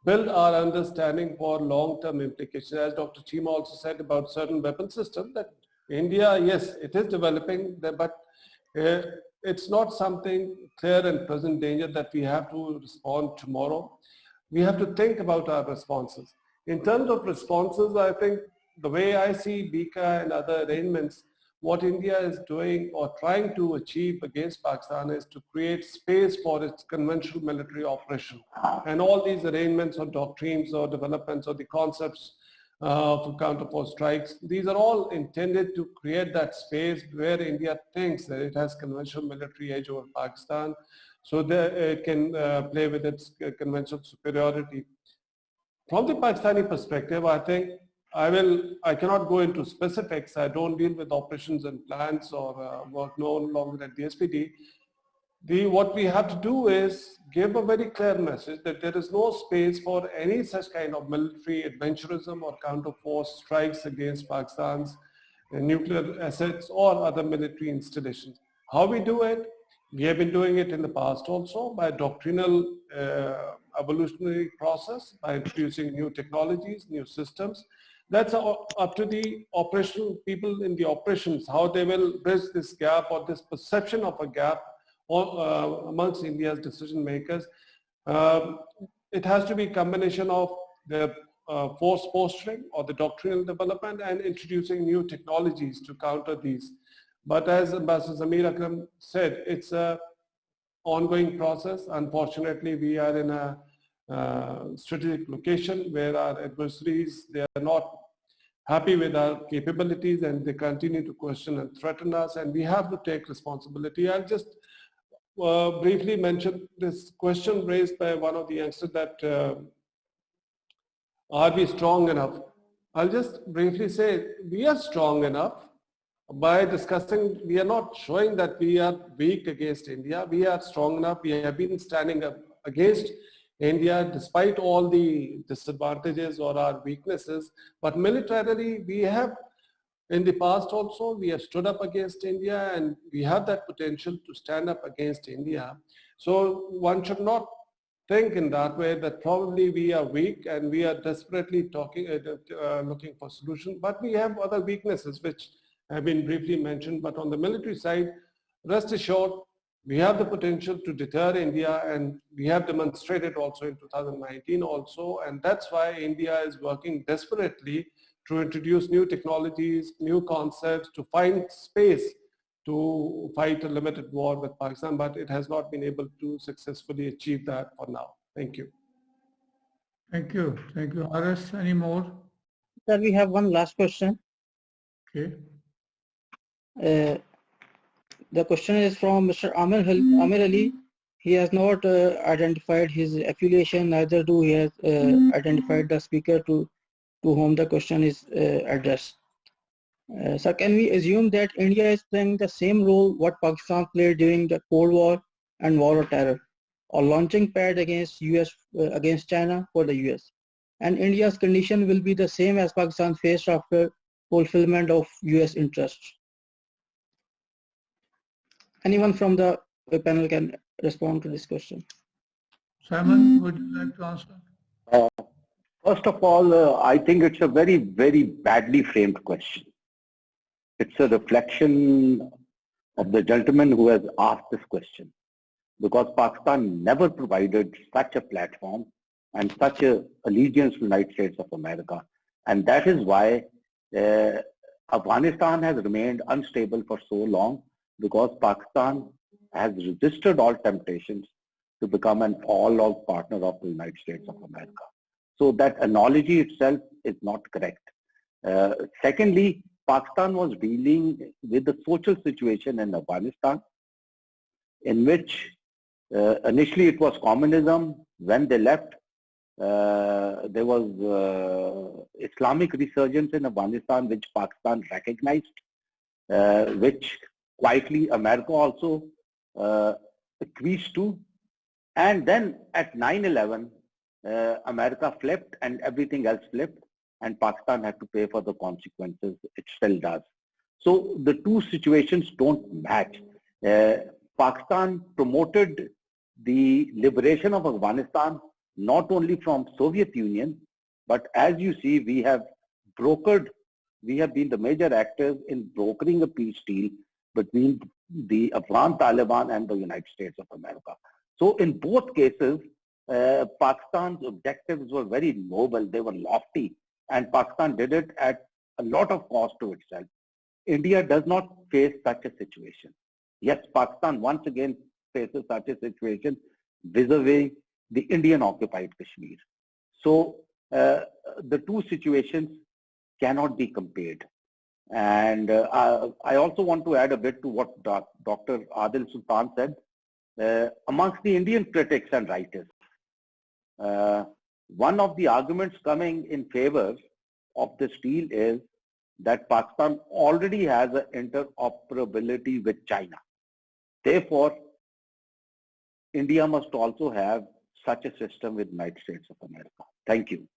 build our understanding for long-term implications. As Dr. Cheema also said about certain weapon systems, that India, yes, it is developing, but it's not something clear and present danger that we have to respond tomorrow. We have to think about our responses. In terms of responses, I think the way I see BECA and other arrangements, what India is doing or trying to achieve against Pakistan is to create space for its conventional military operation. And all these arrangements or doctrines or developments or the concepts for counter-force strikes, these are all intended to create that space where India thinks that it has conventional military edge over Pakistan, so that it can play with its conventional superiority. From the Pakistani perspective, I think I cannot go into specifics. I don't deal with operations and plans or work no longer at the SPD. What we have to do is give a very clear message that there is no space for any such kind of military adventurism or counter-force strikes against Pakistan's nuclear assets or other military installations. How we do it? We have been doing it in the past also by doctrinal evolutionary process, by introducing new technologies, new systems. That's up to the operational people in the operations, how they will bridge this gap or this perception of a gap amongst India's decision makers. It has to be a combination of the force posturing or the doctrinal development and introducing new technologies to counter these. But as Ambassador Amir Akram said, it's an ongoing process. Unfortunately, we are in a strategic location where our adversaries, they are not happy with our capabilities and they continue to question and threaten us, and we have to take responsibility. I'll just briefly mention this question raised by one of the youngsters that are we strong enough? I'll just briefly say we are strong enough. By discussing, we are not showing that we are weak against India. We are strong enough. We have been standing up against India despite all the disadvantages or our weaknesses. But militarily, we have, in the past also, we have stood up against India and we have that potential to stand up against India. So one should not think in that way that probably we are weak and we are desperately looking for solutions. But we have other weaknesses which have been briefly mentioned, but on the military side, rest assured, we have the potential to deter India, and we have demonstrated also in 2019 also, and that's why India is working desperately to introduce new technologies, new concepts, to find space to fight a limited war with Pakistan, but it has not been able to successfully achieve that for now. Thank you. Thank you. Thank you. Aris, any more? Sir, we have one last question. Okay. The question is from Mr. Amir Ali. He has not identified his affiliation, neither do he has identified the speaker to whom the question is addressed. So can we assume that India is playing the same role what Pakistan played during the Cold War and War of Terror, or launching pad against against China for the US? And India's condition will be the same as Pakistan faced after fulfillment of US interests. Anyone from the panel can respond to this question. Simon, would you like to answer? First of all, I think it's a very, very badly framed question. It's a reflection of the gentleman who has asked this question, because Pakistan never provided such a platform and such a allegiance to the United States of America. And that is why Afghanistan has remained unstable for so long, because Pakistan has resisted all temptations to become an all-out partner of the United States of America. So that analogy itself is not correct. Secondly, Pakistan was dealing with the social situation in Afghanistan, in which initially it was communism. When they left, there was Islamic resurgence in Afghanistan, which Pakistan recognized, which quietly America also acquiesced to. And then at 9/11, America flipped and everything else flipped, and Pakistan had to pay for the consequences. It still does. So the two situations don't match. Pakistan promoted the liberation of Afghanistan not only from Soviet Union, but as you see, we have been the major actors in brokering a peace deal between the Afghan Taliban and the United States of America. So in both cases, Pakistan's objectives were very noble, they were lofty, and Pakistan did it at a lot of cost to itself. India does not face such a situation. Yes, Pakistan once again faces such a situation vis-a-vis the Indian occupied Kashmir. So the two situations cannot be compared. And I also want to add a bit to what Dr. Adil Sultan said. Amongst the Indian critics and writers, one of the arguments coming in favor of this deal is that Pakistan already has an interoperability with China. Therefore, India must also have such a system with United States of America. Thank you.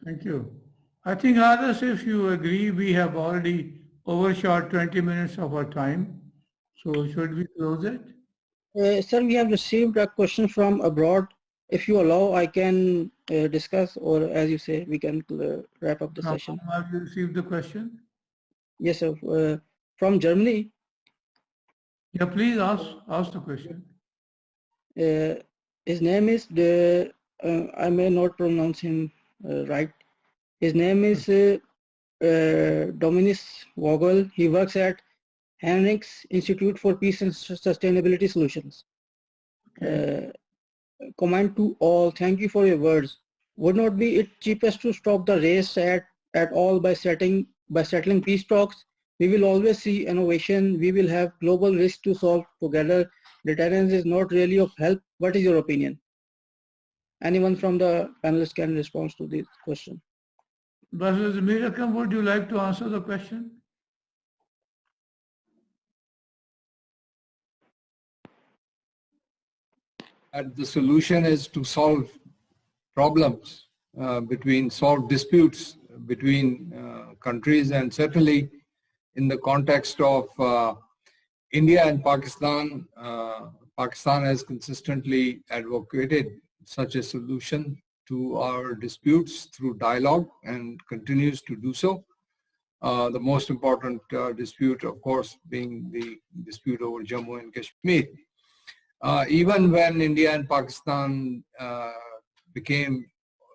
Thank you. I think, others, if you agree, we have already overshot 20 minutes of our time. So should we close it? Sir, we have received a question from abroad. If you allow, I can discuss, or as you say, we can wrap up the session. Have you received the question? Yes, sir. From Germany. Yeah, please ask the question. His name is, I may not pronounce him right. His name is Dominis Vogel. He works at Heinrichs Institute for Peace and Sustainability Solutions. Comment to all, thank you for your words. Would not be it cheapest to stop the race at all by settling peace talks? We will always see innovation. We will have global risk to solve together. Deterrence is not really of help. What is your opinion? Anyone from the panelists can respond to this question. Brother Amir Akram, would you like to answer the question? And the solution is to solve problems solve disputes between countries, and certainly in the context of India and Pakistan, Pakistan has consistently advocated such a solution to our disputes through dialogue and continues to do so. The most important dispute, of course, being the dispute over Jammu and Kashmir. Even when India and Pakistan became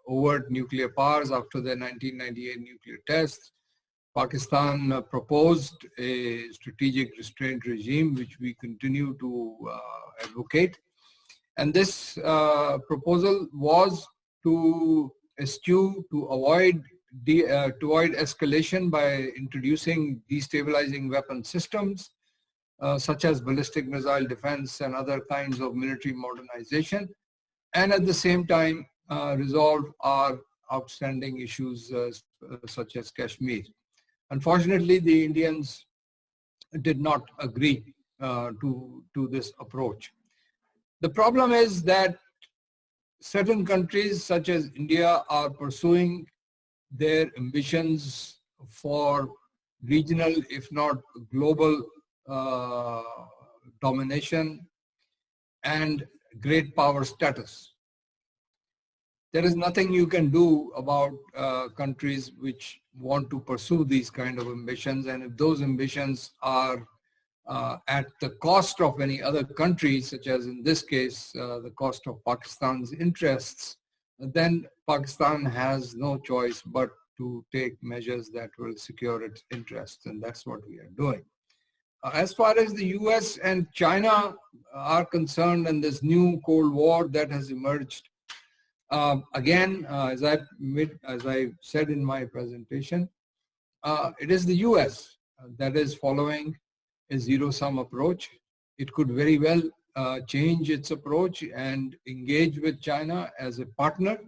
overt nuclear powers after the 1998 nuclear tests, Pakistan proposed a strategic restraint regime, which we continue to advocate. And this proposal was to eschew, to avoid escalation by introducing destabilizing weapon systems, such as ballistic missile defense and other kinds of military modernization, and at the same time resolve our outstanding issues such as Kashmir. Unfortunately, the Indians did not agree to this approach. The problem is that certain countries such as India are pursuing their ambitions for regional, if not global, domination and great power status. There is nothing you can do about countries which want to pursue these kind of ambitions, and if those ambitions are at the cost of any other country, such as in this case, the cost of Pakistan's interests, then Pakistan has no choice but to take measures that will secure its interests, and that's what we are doing. As far as the US and China are concerned and this new Cold War that has emerged, Again, as I said in my presentation, it is the US that is following a zero-sum approach. It could very well change its approach and engage with China as a partner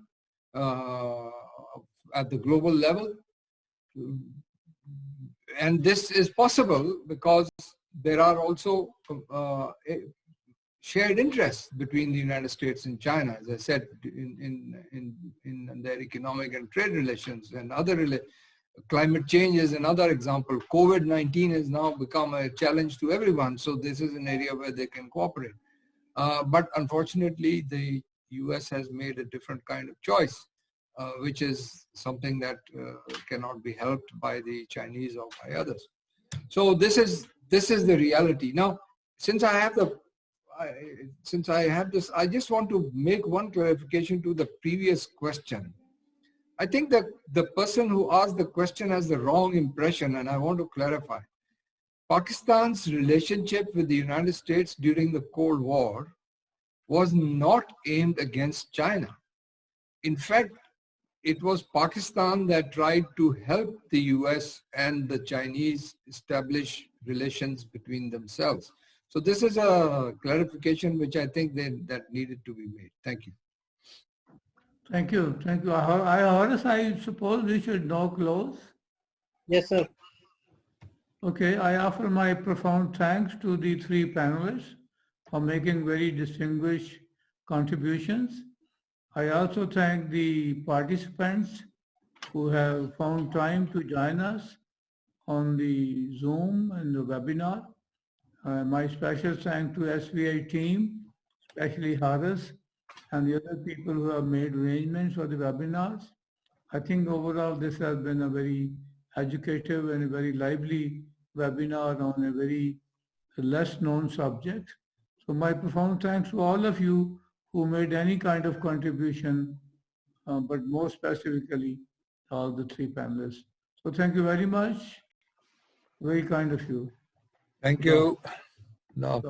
at the global level. And this is possible because there are also shared interests between the United States and China, as I said, in their economic and trade relations and other climate change is another example. COVID-19 has now become a challenge to everyone, so this is an area where they can cooperate. But unfortunately, the US has made a different kind of choice, which is something that cannot be helped by the Chinese or by others. So this is the reality. Now, since I have this, I just want to make one clarification to the previous question. I think that the person who asked the question has the wrong impression, and I want to clarify. Pakistan's relationship with the United States during the Cold War was not aimed against China. In fact, it was Pakistan that tried to help the US and the Chinese establish relations between themselves. So this is a clarification which I think that needed to be made. Thank you. Thank you. Thank you. I suppose we should now close. Yes, sir. Okay, I offer my profound thanks to the three panelists for making very distinguished contributions. I also thank the participants who have found time to join us on the Zoom and the webinar. My special thanks to SVI team, especially Haris, and the other people who have made arrangements for the webinars. I think overall this has been a very educative and a very lively webinar on a very less known subject. So my profound thanks to all of you who made any kind of contribution, but more specifically all the three panelists. So thank you very much. Very kind of you. Thank you. No,